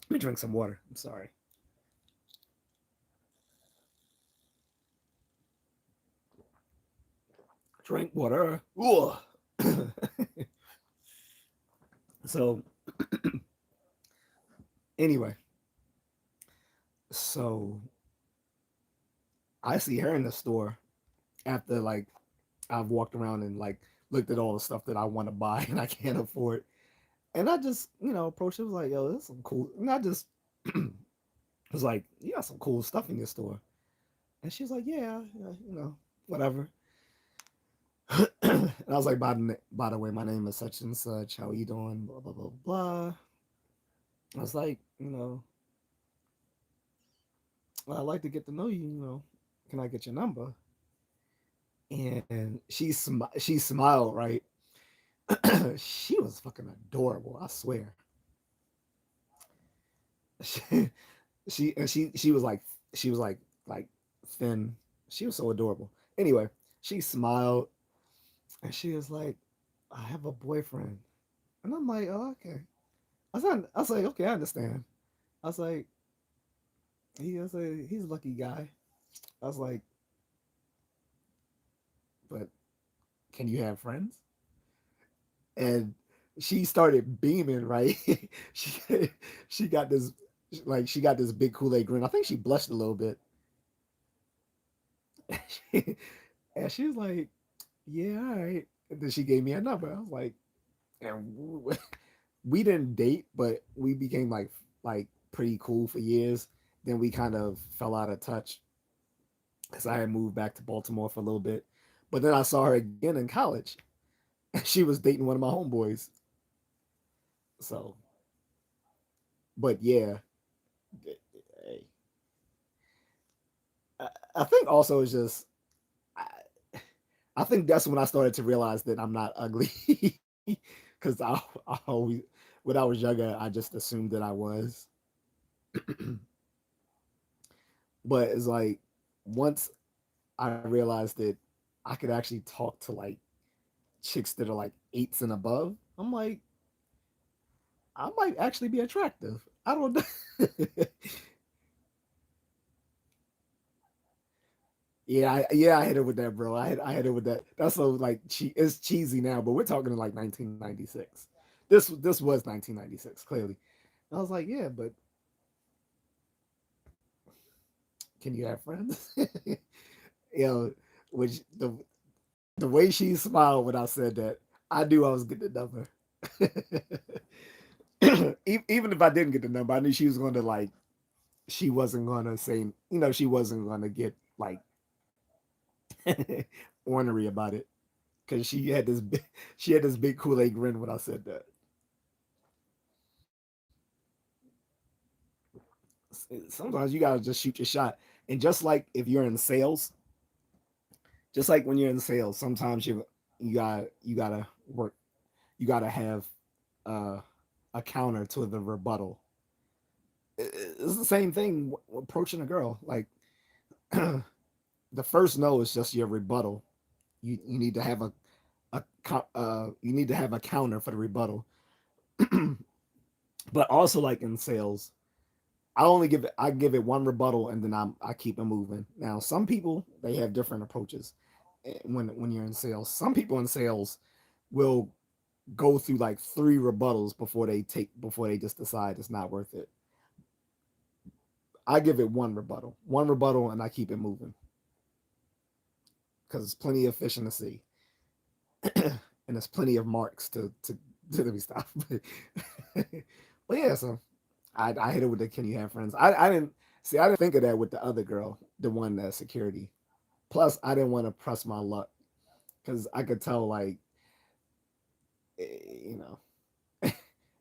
let me drink some water. I'm sorry. Drink water. So anyway, so I see her in the store after like I've walked around and like looked at all the stuff that I want to buy and I can't afford. And I just, approached it, was like, yo, this is some cool. And I just was like, you got some cool stuff in your store. And she's like, yeah, whatever. And I was like, by the way, my name is such and such. How are you doing? Blah, blah, blah, blah. I was like, well, I'd like to get to know you, can I get your number? And she smiled, right? She was fucking adorable, I swear. She, she was like thin. She was so adorable. Anyway, she smiled and she was like, I have a boyfriend. And I'm like, oh, okay. I was like, okay, I understand. I was like, he's a lucky guy. I was like, but can you have friends? And she started beaming, right? she she got this she got this big Kool-Aid grin. I think she blushed a little bit. And she was like, yeah, all right. And then she gave me a number. I was like, and we didn't date, but we became like pretty cool for years. Then we kind of fell out of touch because I had moved back to Baltimore for a little bit. But then I saw her again in college. And she was dating one of my homeboys. So, but yeah, I think also it's just I think that's when I started to realize that I'm not ugly. Because I always, when I was younger, I just assumed that I was. But it's like once I realized that I could actually talk to like chicks that are like eights and above, I'm like, I might actually be attractive. I don't know. Yeah, I hit it with that, bro. I hit it with that. That's so like it's cheesy now, but we're talking in like 1996. This was 1996, clearly. And I was like, yeah, but can you have friends? you know, which the way she smiled when I said that, I knew I was getting the number. Even if I didn't get the number, I knew she was going to like. She wasn't going to say, she wasn't going to get like ornery about it because she had this big Kool Aid grin when I said that. Sometimes you gotta just shoot your shot, and just like if you're in sales, just like when you're in sales, sometimes you gotta work, you gotta have uh, a counter to the rebuttal. It's the same thing approaching a girl. Like the first no is just your rebuttal. You need to have you need to have a counter for the rebuttal. But also, like in sales, I give it one rebuttal and then I keep it moving. Now, some people they have different approaches when you're in sales. Some people in sales will go through like three rebuttals before they just decide it's not worth it. I give it one rebuttal, and I keep it moving because it's plenty of fish in the sea, and there's plenty of marks to let me stop. But yeah, so I hit it with the "Can you have friends?" I didn't see. I didn't think of that with the other girl, the one that's security. Plus, I didn't want to press my luck because I could tell like you know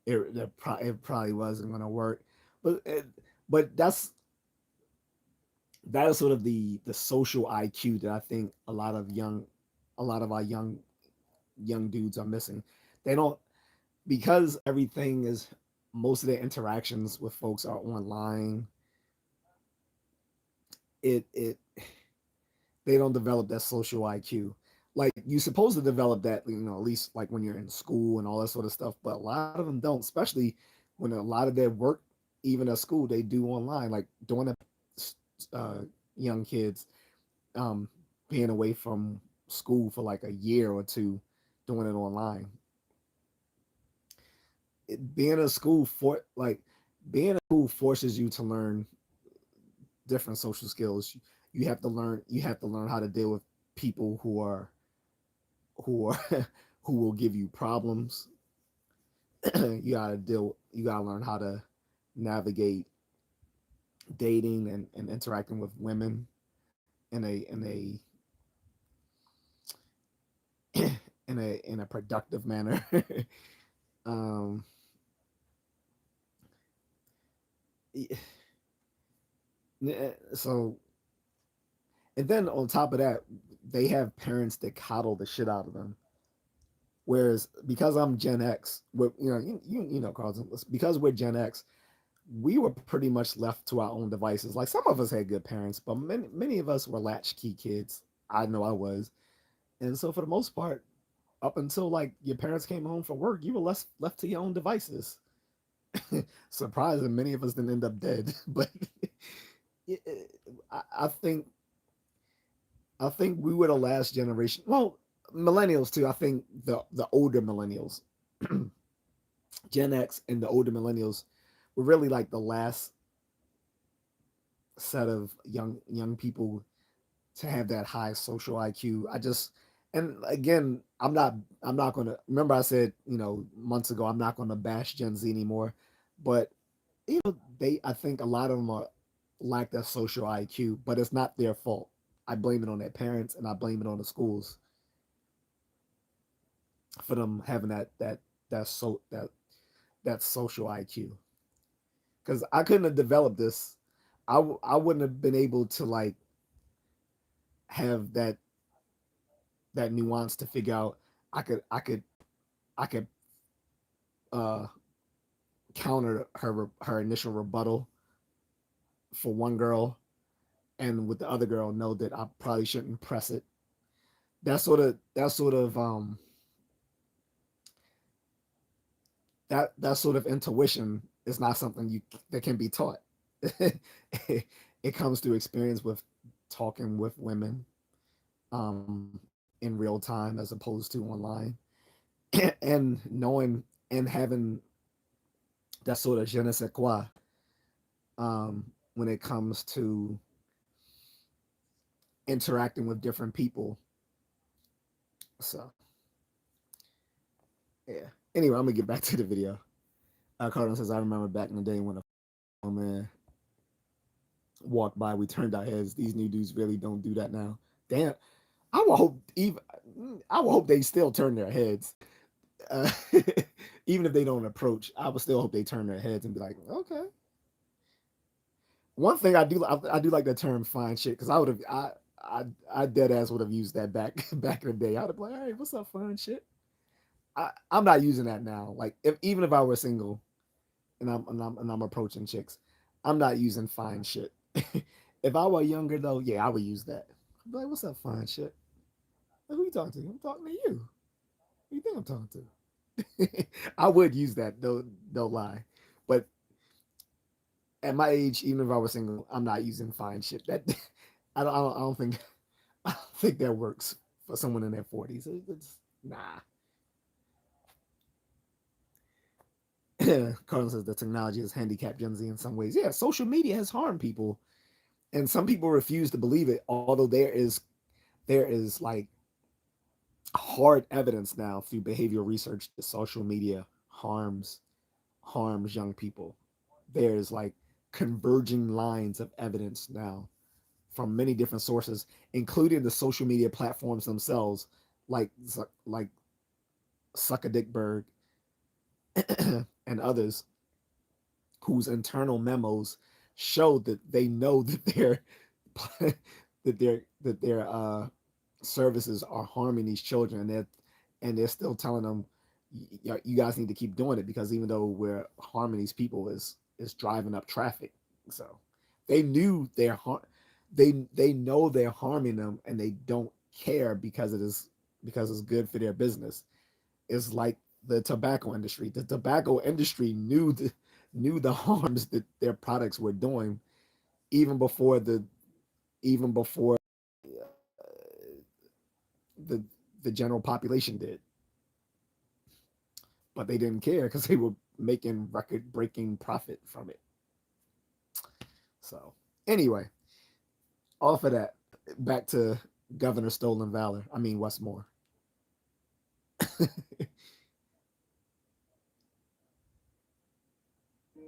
it probably wasn't gonna work. But but that is sort of the social IQ that I think a lot of our young dudes are missing. They don't because everything is most of their interactions with folks are online. It they don't develop that social IQ. Like you're supposed to develop that, at least like when you're in school and all that sort of stuff. But a lot of them don't, especially when a lot of their work, even at school, they do online. Like doing it, uh, young kids um, being away from school for like a year or two, doing it online. Being a school for like being a school forces you to learn different social skills. You have to learn how to deal with people who are who will give you problems. You gotta learn how to navigate dating and interacting with women in a productive manner. um so and then on top of that, they have parents that coddle the shit out of them. Whereas because I'm Gen X, you know, Carlton, because we're Gen X, we were pretty much left to our own devices. Like some of us had good parents, but many of us were latchkey kids. I know I was, and so for the most part, up until like your parents came home from work, you were left to your own devices. Surprising, many of us didn't end up dead, but I think we were the last generation. Well, millennials too. I think the older millennials, Gen X, and the older millennials were really like the last set of young people to have that high social IQ. And again, I'm not gonna remember I said, months ago, I'm not gonna bash Gen Z anymore. But I think a lot of them are lack that social IQ, but it's not their fault. I blame it on their parents and I blame it on the schools for them having that so that social IQ. Because I couldn't have developed this. I wouldn't have been able to like have that nuance to figure out. I could I could I could uh counter her initial rebuttal for one girl, and with the other girl know that I probably shouldn't press it. That sort of intuition is not something you that can be taught. It comes through experience with talking with women in real time as opposed to online, and knowing and having that sort of je ne sais quoi when it comes to interacting with different people. So yeah. Anyway, I'm gonna get back to the video. Cardinal says, "I remember back in the day when a man walked by, we turned our heads. These new dudes really don't do that now. Damn, I would hope even I would hope they still turn their heads, uh, even if they don't approach. I would still hope they turn their heads and be like, okay." One thing I do like the term "fine shit" because I dead ass would have used that back in the day. I'd have been like, "Hey, what's up, fine shit?" I'm not using that now. Like even if I were single and I'm approaching chicks, I'm not using fine shit. If I were younger though, yeah, I would use that. I'd be like, "What's up, fine shit? Like, who you talking to? I'm talking to you." you think I'm talking to? I would use that, though, don't lie. But at my age, even if I was single, I'm not using fine shit. That I don't think I don't think that works for someone in their 40s. It's nah. Carlin says the technology has handicapped Gen Z in some ways. Yeah, social media has harmed people, and some people refuse to believe it. Although there is like hard evidence now through behavioral research that social media harms young people. There's like converging lines of evidence now from many different sources, including the social media platforms themselves, like like Zuckerberg and others, whose internal memos show that they know that their services are harming these children, and they're still telling them, you guys need to keep doing it because even though we're harming these people is driving up traffic. So they knew they know they're harming them, and they don't care because it's good for their business. It's like the tobacco industry. The tobacco industry knew the harms that their products were doing even before the the general population did, but they didn't care because they were making record breaking profit from it. So anyway, off of that, back to Governor Stolen Valor. I mean Westmore.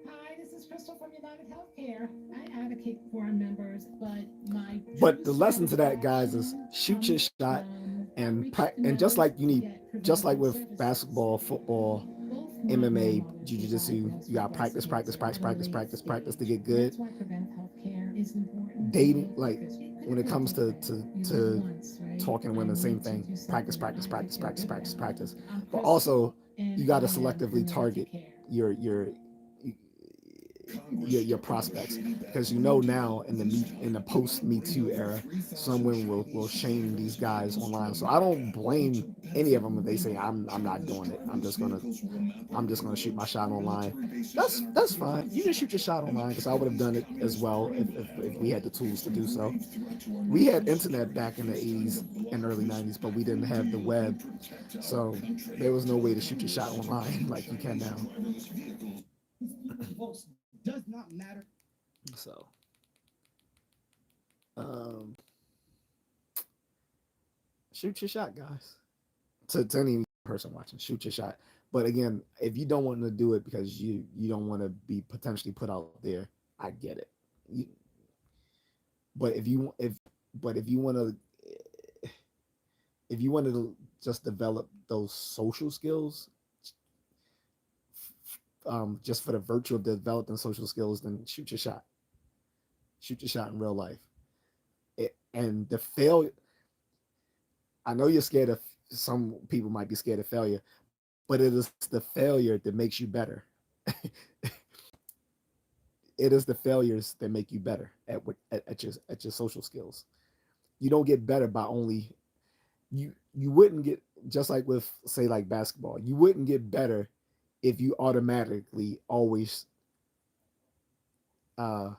Hi, this is Crystal from United Healthcare. I advocate for our members, but my But true the lesson to that, guys, is satisfaction shoot your comes shot, from and just like you need, just like preventative with services. basketball, football, Both my MMA, grandmothers jiu-jitsu, diagnosed you with got breast practice, practice, cancer practice, at a practice, late practice, practice to stage. get good. That's why preventive healthcare is important to Dating, me like because you when could it live comes different. You live to once, right? talking to I women, same need to thing. do Practice, something that practice, I could practice, feel practice, good practice, about. practice. I'm But Crystal, also you and got I to am selectively America target Care. your your your prospects, because you know now in the post Me Too era, some women will shame these guys online. So I don't blame any of them if they say I'm not doing it. I'm just gonna shoot my shot online. That's fine. You can shoot your shot online because I would have done it as well if we had the tools to do so. We had internet back in the 80s and early 90s, but we didn't have the web, so there was no way to shoot your shot online like you can now. Folks, does not matter. So um, shoot your shot, guys. To any person watching, shoot your shot. But again, if you don't want to do it because you don't want to be potentially put out there, I get it. You, but if you want to if you wanted to just develop those social skills, just for the virtue of developing social skills, then shoot your shot. Shoot your shot in real life. And the fail, I know you're scared of. Some people might be scared of failure, but it is the failure that makes you better. It is the failures that make you better at your social skills. You don't get better by only you wouldn't get, just like with say like basketball. You wouldn't get better if you automatically always uh,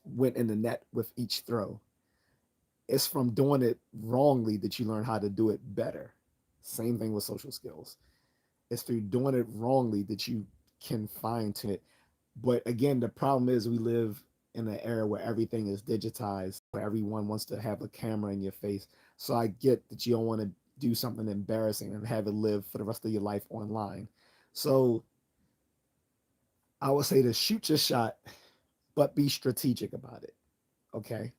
went in the net with each throw. It's from doing it wrongly that you learn how to do it better. Same thing with social skills. It's through doing it wrongly that you can fine tune it. But again, the problem is we live in an era where everything is digitized, where everyone wants to have a camera in your face. So I get that you don't want to do something embarrassing and have it live for the rest of your life online. So I would say to shoot your shot, but be strategic about it. Okay.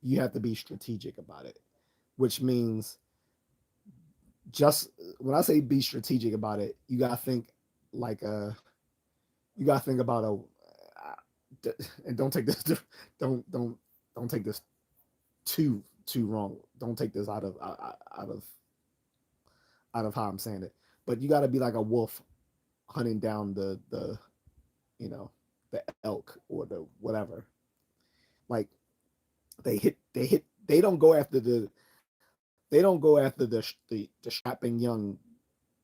You have to be strategic about it, which means just when I say be strategic about it, you gotta think like you gotta think about and don't take this don't don't don't take this too wrong. Don't take this out of how I'm saying it. But you gotta be like a wolf hunting down the you know the elk or the whatever. Like they don't go after They don't go after the strapping young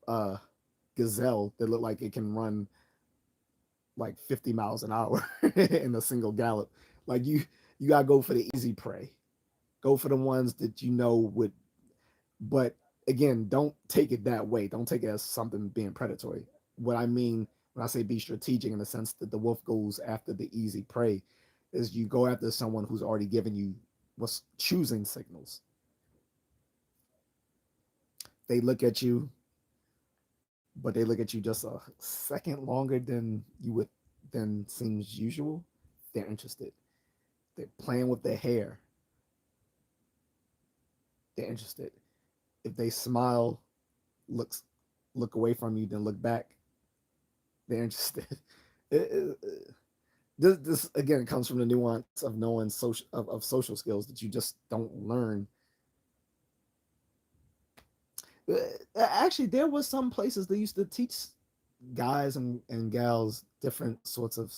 uh gazelle that look like it can run like 50 miles an hour in a single gallop. Like you gotta go for the easy prey. Go for the ones that you know would. But again, don't take it that way. Don't take it as something being predatory. What I mean when I say be strategic in the sense that the wolf goes after the easy prey is you go after someone who's already given you what's choosing signals. They look at you, but they look at you just a second longer than you would than seems usual. They're interested. They're playing with their hair. They're interested. If they smile, looks look away from you, then look back, they're interested. This again comes from the nuance of knowing of social skills that you just don't learn. Actually, there was some places they used to teach guys and gals different sorts of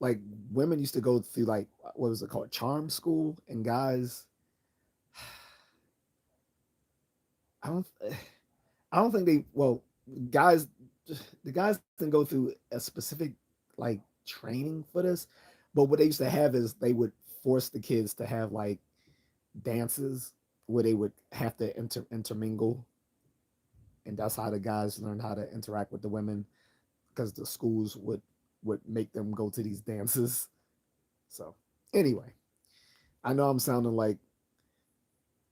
like women used to go through like what was it called charm school and guys I don't I don't think they well guys the guys didn't go through a specific like training for this, but what they used to have is they would force the kids to have like dances where they would have to intermingle, and that's how the guys learned how to interact with the women because the schools would make them go to these dances. So anyway, I know I'm sounding like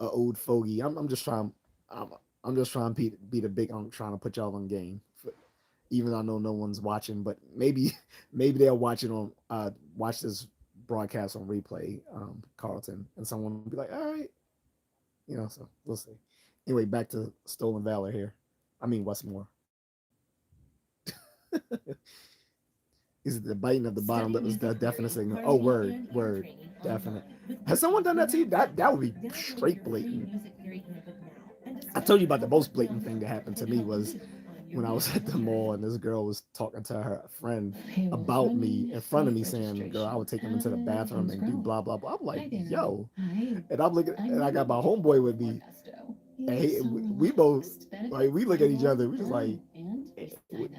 a old fogey. I'm just trying. I'm, I'm just trying to be the big. I'm trying to put y'all on game. Even though I know no one's watching, but maybe they'll watch it on watch this broadcast on replay, Carlton, and someone will be like, all right, So we'll see. Anyway, back to Stolen Valor here. I mean Westmore. Is it the biting of the bottom lip is the definite signal? Oh, word, definite. Has someone done that to you? That would be straight blatant. I told you about the most blatant thing that happened to me was when I was at the mall and this girl was talking to her friend about me in front of me, saying, "Girl, I would take him into the bathroom and do blah blah blah." I'm like, "Yo," and I'm looking, and I got my homeboy with me, and we both like we look at each other, we just like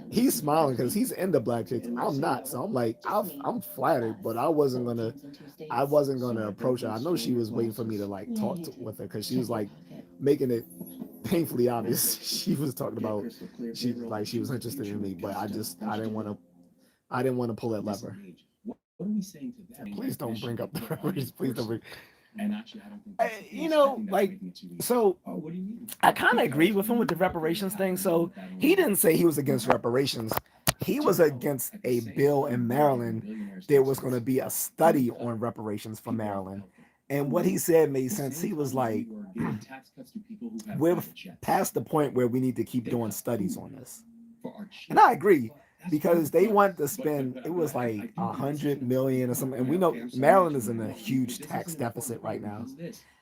he's smiling because he's into black chicks. I'm not, so I'm like I'm flattered, but I wasn't gonna approach her. I know she was waiting for me to like with her because she was like making it painfully obvious she was talking about she was interested in me, but I didn't want to pull that lever. What are we saying to them? Please don't bring up the referees. Please don't bring. And actually, I don't think that's the case. Like so. Oh, what do you mean? I kind of agree with him with the reparations thing. So he didn't say he was against reparations. He was against a bill in Maryland. There was going to be a study on reparations for Maryland. And what he said made sense. He was like, we're past the point where we need to keep doing studies on this. And I agree because they want to spend, it was like 100 million or something. And we know Maryland is in a huge tax deficit right now.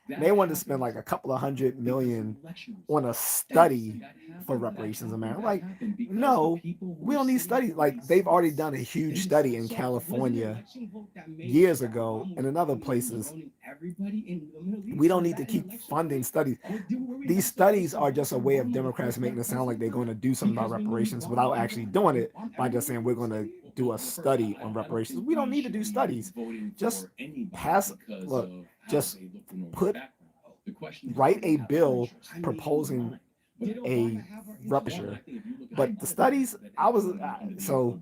They wanted to spend like a couple of $100 million on a study for reparations in America. Like, no, we don't need studies. Like, they've already done a huge study in California years ago and in other places. We don't need to keep funding studies. These studies are just a way of Democrats making it sound like they're going to do something about reparations without actually doing it by just saying we're going to do a study on reparations. We don't need to do studies. Just pass, look, just write a bill proposing a rupture. But the studies, I was so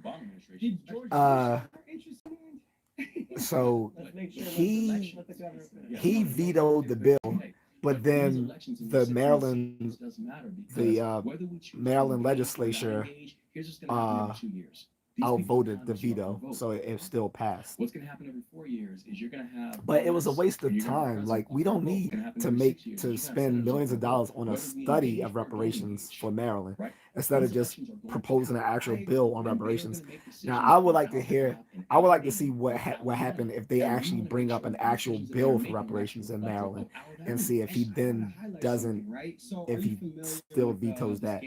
he vetoed the bill, but then the Maryland legislature outvoted the veto, so it still passed. What's going to happen every 4 years is you're going to have. But it was a waste of time. Like we don't need to spend millions of dollars on a study of reparations for Maryland instead of just proposing an actual bill on reparations. Now I would like to see what happened if they actually bring up an actual bill for reparations in Maryland and see if he still vetoes that,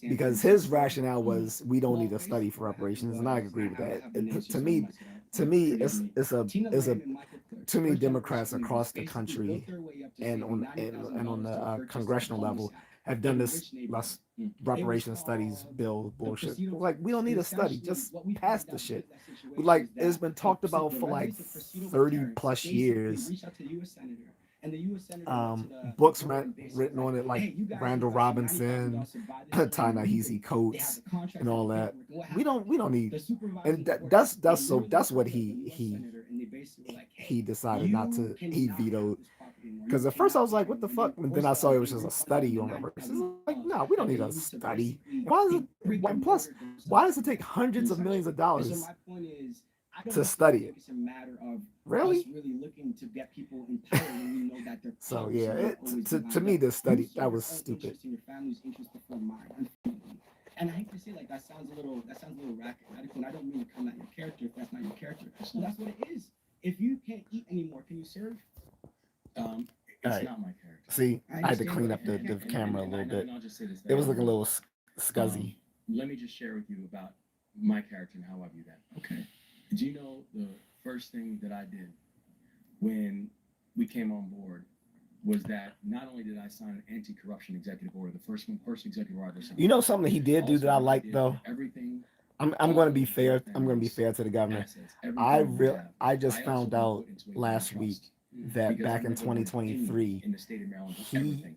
because his rationale was we don't need a study for reparations, and I agree with that. To me, To me, Forgive me. Tina it's a Lamb and Michael Clark, too many first Democrats generation across immigrants, the basically country built their way up to and saving on $90,000 the to purchase a congressional level cul-de-sac have in done a this rich neighborhood. less It was reparation studies called bill the bullshit. Presidio Like we don't Terrace. need And a study, essentially, just what we pass find the out because shit. of that situation Like is it's that been talked about the for like residents of Presidio 30 Terrace plus basically years. reached out to the U.S. Senator, and the U.S. Senator went to the Books board and basically written was like, on it, like "Hey, you guys Randall invested $90,000 Robinson, to buy this land Ta-Nehisi illegally. They have Coates, the contracts and and the all that. paperwork. What We happened?" don't need, The and supervising that, court that's so literally that's what called up the U.S. Senator, and they basically were like, "Hey, he decided not you to, he cannot have vetoed. this property anymore. Because You at first I cannot was keep like, it what the anymore." fuck? And And then, then I first of saw all, it they was just a refunded them study the on reverse. It's like, $90,000 no, we don't that they need a used to study. basically Why is it, brick and plus, mortar themselves why does it into take hundreds of millions of and so dollars my point is, I don't to feel study like it? it's a matter of Really? us really looking to get people in power when we know that their So policy yeah, will always be to lined me, up. this You study, serve that your was own stupid. interest and your family's interest before mine, unfortunately. And I hate to say like that sounds a little radical, and I don't mean to come at your character if that's not your character. But that's what it is. If you can't eat anymore, can you serve? It's All right. not my character. See, I had to understand, clean but up the camera a little bit. and I'll just say this. It was looking a little scuzzy. Let me just share with you about my character and how I view that. Okay. Do you know the first thing that I did when we came on board was that not only did I sign an anti-corruption executive order, the first executive order I ever signed. You know something he did do Also, that I what like did though. for everything. I'm going to be fair. I'm going to be fair to the governor. Assets, everything we have, I just I also found will out put into a last trust. week that Because I back in never wanted 2023 in the state of Maryland to ever he think that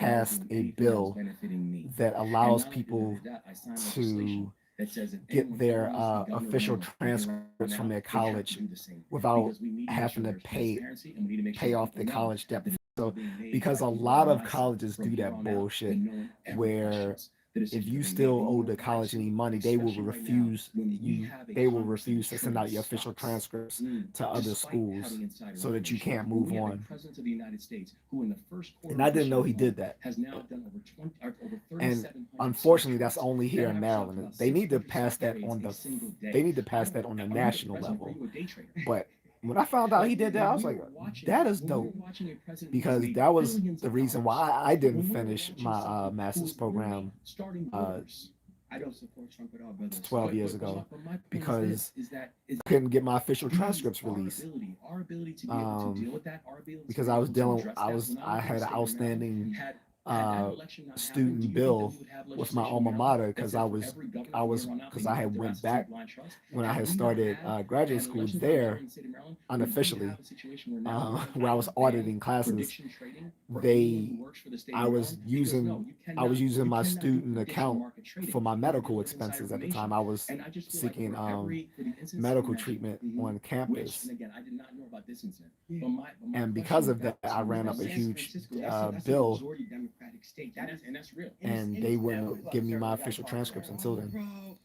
I was passed doing a anything that was bill benefiting me. that And allows not only did I people do that, I signed legislation to that says if get anyone their ever wants to be governor of official Maryland, like they are transcripts from now, their they have to college do the same. without Because we need to make having sure to there's pay transparency, and we need to make sure pay that off people the know college debt. that So being made because by a people lot like of myself colleges from do here that on out, bullshit when no one ever where questions the if decisions you that they still make. owe And the you are college any money, they will especially right now, refuse when we you. have a They will Congress that refuse to send literally out your official stops transcripts to other despite schools having insider so that you information. can't When move we have a on. president of the United States who, in the first quarter And I of this didn't know year he did alone, that. has now done over 20 or over And 3,700 unfortunately, that's subtrades. only here That in averages out to Maryland. about They need to 600 pass that subtrades on a the. single day. They need to I pass don't that on know, the are you the national president or are level. you a day trader? But when I found out Like, he did that, I was when like, we were watching, that is when we were dope. watching a president who has Because made that was billions the of reason dollars, why I didn't when we were finish watching my somebody who master's was literally program starting wars. I don't support Trump at all, brothers. 12 years ago But my point because is that I couldn't get my official these transcripts released. our ability to be able to deal with that, our ability to Because be I able was to dealing, address that. When I I lived in had the an state of Maryland, outstanding had that election not happened, do student you think that bill we would have with my legislation in alma Maryland mater that because said for every governor I from was here on out, because they I need to had have went a back blind trust? when I Had had we not started had graduate an school election governor there in the state of Maryland, we unofficially, have a situation where now where I was auditing classes. prediction trading for anyone who works for the state I of was Maryland, because no, using you I was cannot using you my cannot do student prediction account market trading. for my You have to medical deal with inside expenses at the information. time. I was And I just feel like seeking for the instance you medical mentioned, treatment on which, campus. and again, I did not know about this incident. But my And question because with of that, that I too ran is up a that San huge Francisco, that's a bill, majority Democratic state. And that's real. and they wouldn't give me my official transcripts until then.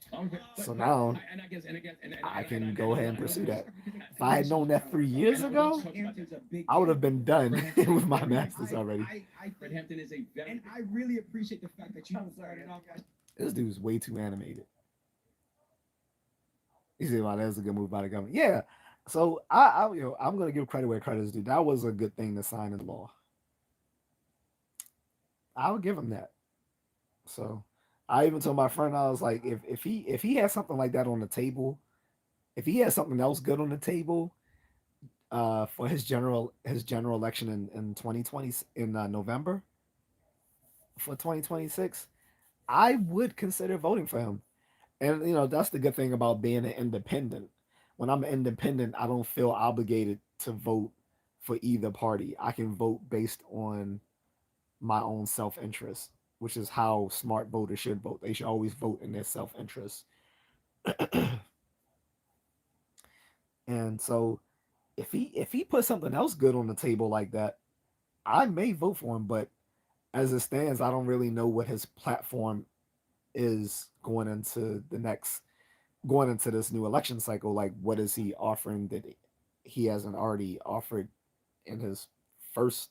So now I can go ahead and pursue that. If I had known that 3 years ago, I would have been done with my master's already. Fred Hampton is a very, and I really appreciate the fact that you started off, guys. This dude's way too animated. You see, wow, that's a good move by the government. Yeah. So I'm gonna give credit where credit is due. That was a good thing to sign into law. I would give him that. So I even told my friend, I was like, if he has something like that on the table, if he has something else good on the table, for his general election in 2020 in November for 2026, I would consider voting for him. And that's the good thing about being an independent. When I'm an independent, I don't feel obligated to vote for either party. I can vote based on my own self-interest, which is how smart voters should vote. They should always vote in their self-interest. And so if he puts something else good on the table like that, I may vote for him, but as it stands, I don't really know what his platform is going into this new election cycle. Like, what is he offering that he hasn't already offered in his first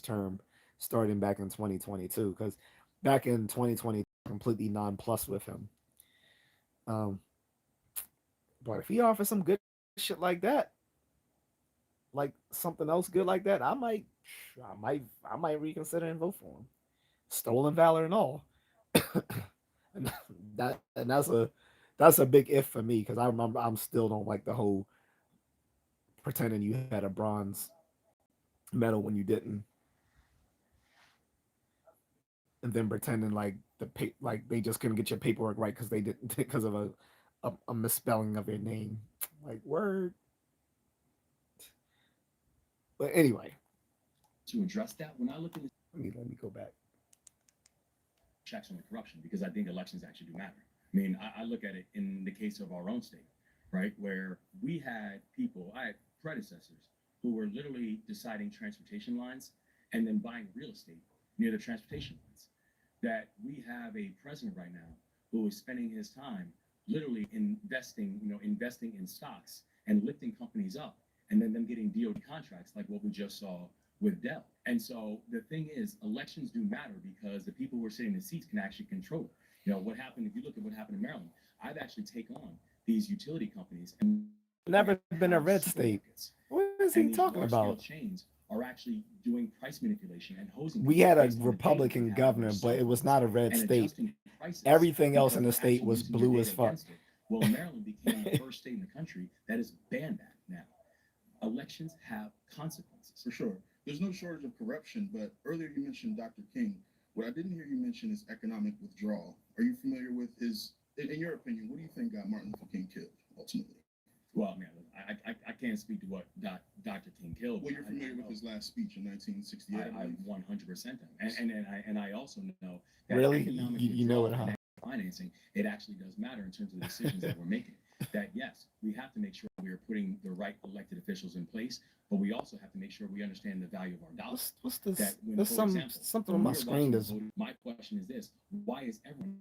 term, starting back in 2022? Because back in 2020, completely nonplussed with him. Um, but if he offers some good shit like that, like something else good like that, I might reconsider and vote for him. Stolen valor and all. and that's a big if for me because I'm still don't like the whole pretending you had a bronze medal when you didn't, and then pretending like like they just couldn't get your paperwork right because they didn't because of a misspelling of your name. Like word. But anyway, to address that, when I look at let me go back. checks on the corruption, because I think elections actually do matter. I mean, I look at it in the case of our own state, right, where we had people, I had predecessors who were literally deciding transportation lines and then buying real estate near the transportation lines. That we have a president right now who is spending his time literally investing in stocks and lifting companies up, and then them getting DoD contracts like what we just saw with Dell. And so the thing is, elections do matter because the people who are sitting in the seats can actually control it. What happened, if you look at what happened in Maryland, I've actually taken on these utility companies and Never been a red state. What is he talking about? chains are actually doing price manipulation and hosing. We had a Republican governor, but it was not a red state. Everything else in the state was blue as fuck. Well, Maryland became the first state in the country that has banned that now. Elections have consequences. For sure. There's no shortage of corruption, but earlier you mentioned Dr. King. What I didn't hear you mention is economic withdrawal. Are you familiar with his, in your opinion, what do you think got Martin Luther King killed ultimately? Well, man, I can't speak to what Dr. King killed. Well, you're familiar with his last speech in 1968. I 100% am. And I also know that really, economic you know it, huh? Financing, it actually does matter in terms of the decisions that we're making. That yes, we have to make sure we are putting the right elected officials in place, but we also have to make sure we understand the value of our dollars. What's this? That when, There's for some example, something on my screen that's. My question is this: why is anyone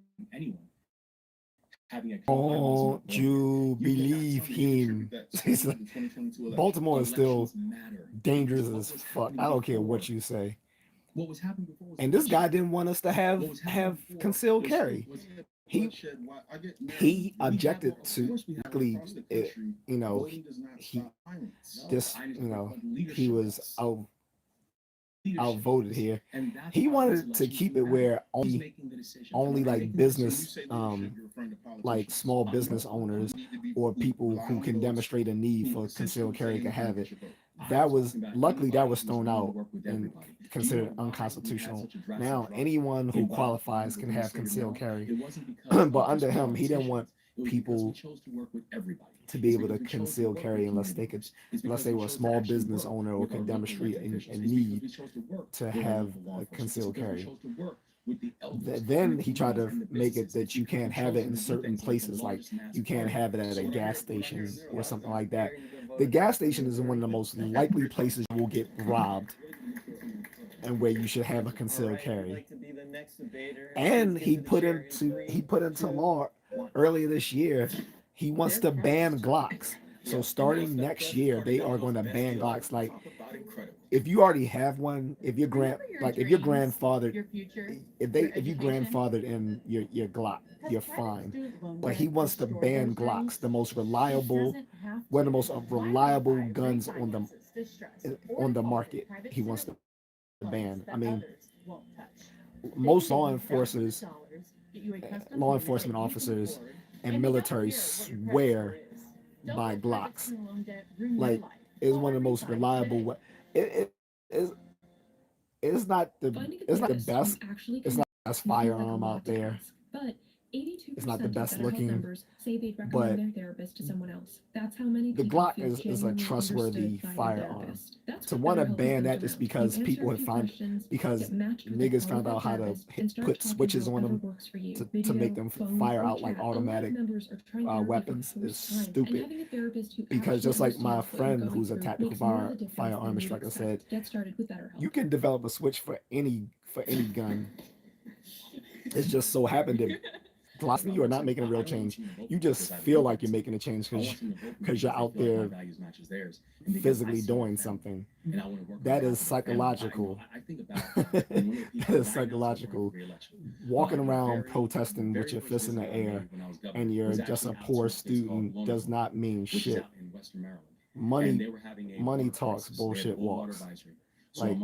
having a Don't you believe him? Baltimore is still dangerous as fuck. I don't care what you say. What was happening before? And this guy didn't want us to have concealed carry. He objected to he he was outvoted here. He wanted to keep it where only like business like small business owners or people who can demonstrate a need for concealed carry can have it. That was luckily that was thrown out and considered unconstitutional. Now anyone who qualifies can have concealed carry. But under him, he didn't want people to be able to conceal carry unless they were a small business owner or can demonstrate a need to have a concealed carry. Then he tried to make it that you can't have it in certain places, like you can't have it at a gas station or something like that. The gas station is one of the most likely places you will get robbed and where you should have a concealed carry. And he put into law earlier this year, he wants to ban Glocks. So starting next year, they are going to ban Glocks. Like, if you already have one, if you grandfathered in your Glock, you're fine. But he wants to ban Glocks, the most reliable, one of the most reliable guns on the market. He wants to ban. I mean, most law enforcement officers and military swear by Glocks. Like, it's one of the most reliable. It's not the best. It's not the best firearm out there. It's not the best looking, but the Glock is a trustworthy firearm. To want to ban that just because people have because niggas found out how to put switches on them to make them fire out like automatic weapons is stupid. Because just like my friend who's a tactical firearm instructor said, you can develop a switch for any gun. It's just so happened that philosophy, you are not making a real change. You just feel like you're making a change because you're out there physically doing something. That is psychological. That is psychological. Walking around protesting with your fists in the air and you're just a poor student does not mean shit. Money talks, bullshit walks. Like,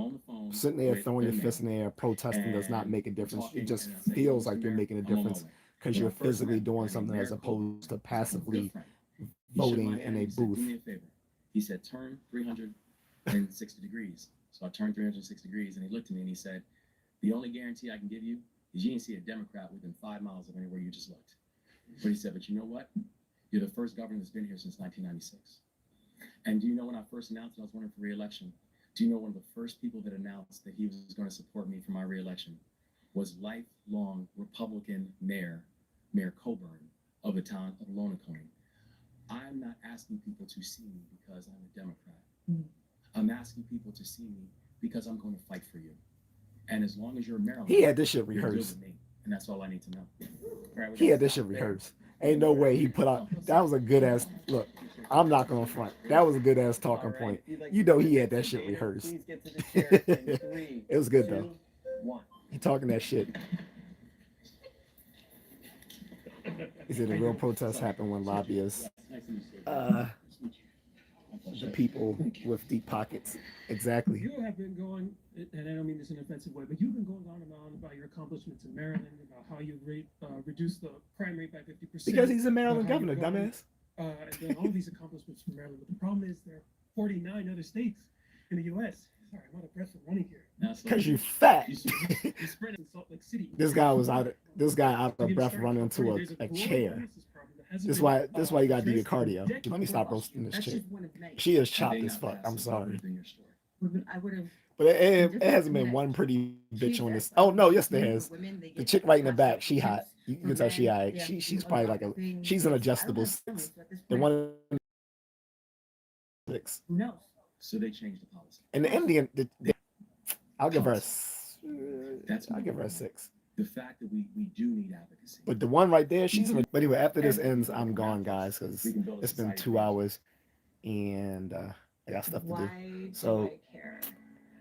sitting there throwing your fist in the air protesting does not make a difference. It just feels like you're making a difference because you're physically doing something as opposed to passively voting in a booth. He said, turn 360 degrees. So I turned 360 degrees, and he looked at me and he said, the only guarantee I can give you is you didn't see a Democrat within 5 miles of anywhere you just looked. But he said, but you know what? You're the first governor that's been here since 1996. And do you know when I first announced that I was running for re-election? Do you know one of the first people that announced that he was going to support me for my re-election was lifelong Republican Mayor Coburn of the town of Lonaconee. I'm not asking people to see me because I'm a Democrat. I'm asking people to see me because I'm going to fight for you. And as long as you're a Maryland, He had this shit you're good rehearsed. with me. And that's all I need to know. Right, we're He gonna had this stop shit there. rehearsed. Ain't no way he put out. That was a good ass look. I'm not gonna front. That was a good ass talking All right, point. if you'd like You to know he present had that some shit data, rehearsed. Please get to the chair in 3, It was good 2, though. 1. He talking that shit. He said the real protests happen when lobbyists, the people with deep pockets. Exactly. You have been going, and I don't mean this in an offensive way, but you've been going on and on about your accomplishments in Maryland, about how you reduced the crime rate by 50%. Because he's a Maryland how you've governor, gone, dumbass. And then all these accomplishments from Maryland. But the problem is there are 49 other states in the U.S. Sorry, I'm out of breath from running here. Because you fat. You spread in Salt Lake City. This guy was out. This guy out So of you breath start running California, into there's a growing chair. homelessness problem that hasn't This been, why. This why you gotta do your addressed in cardio. decades. Let me stop roasting this That's chick. just one of many. She is Had chopped they as not fuck. passed I'm it, sorry. what would have been your story? I would have. But it hasn't been one pretty bitch on this. Oh no, yes there has. The chick right in the back, she hot. You can tell she hot. She's probably like a. She's an adjustable 6. The one 6. Who knows? So they changed the policy. And the Indian, I'll give her a. That's I'll give her a 6. The fact that we do need advocacy. But the one right there, she's. But anyway, after this ends, I'm gone, guys, because it's been 2 hours, and I got stuff to do. Why So- do I care?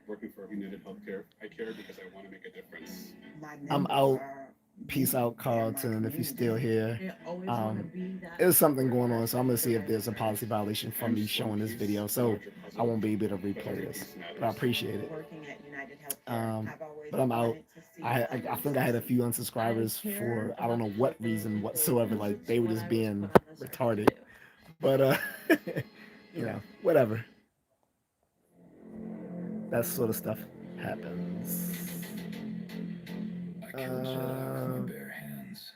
Working for United Healthcare, I care because I want to make a difference. My I'm members out. are Peace out, Carlton, if you're still here. They always wanna be that There's something going on, so I'm gonna see if there's a policy violation from me showing this video, so I won't be able to replay this. But I appreciate it. working at United Healthcare. I've always But I'm out. wanted to see I think I had a few unsubscribers for I don't know what reason whatsoever. Like they were just being retarded. But you know, whatever. That sort of stuff happens. I killed Jedi with my bare hands.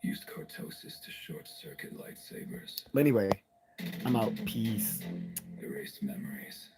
Used cortosis to short circuit lightsabers. But anyway, I'm out. Peace. Erased memories.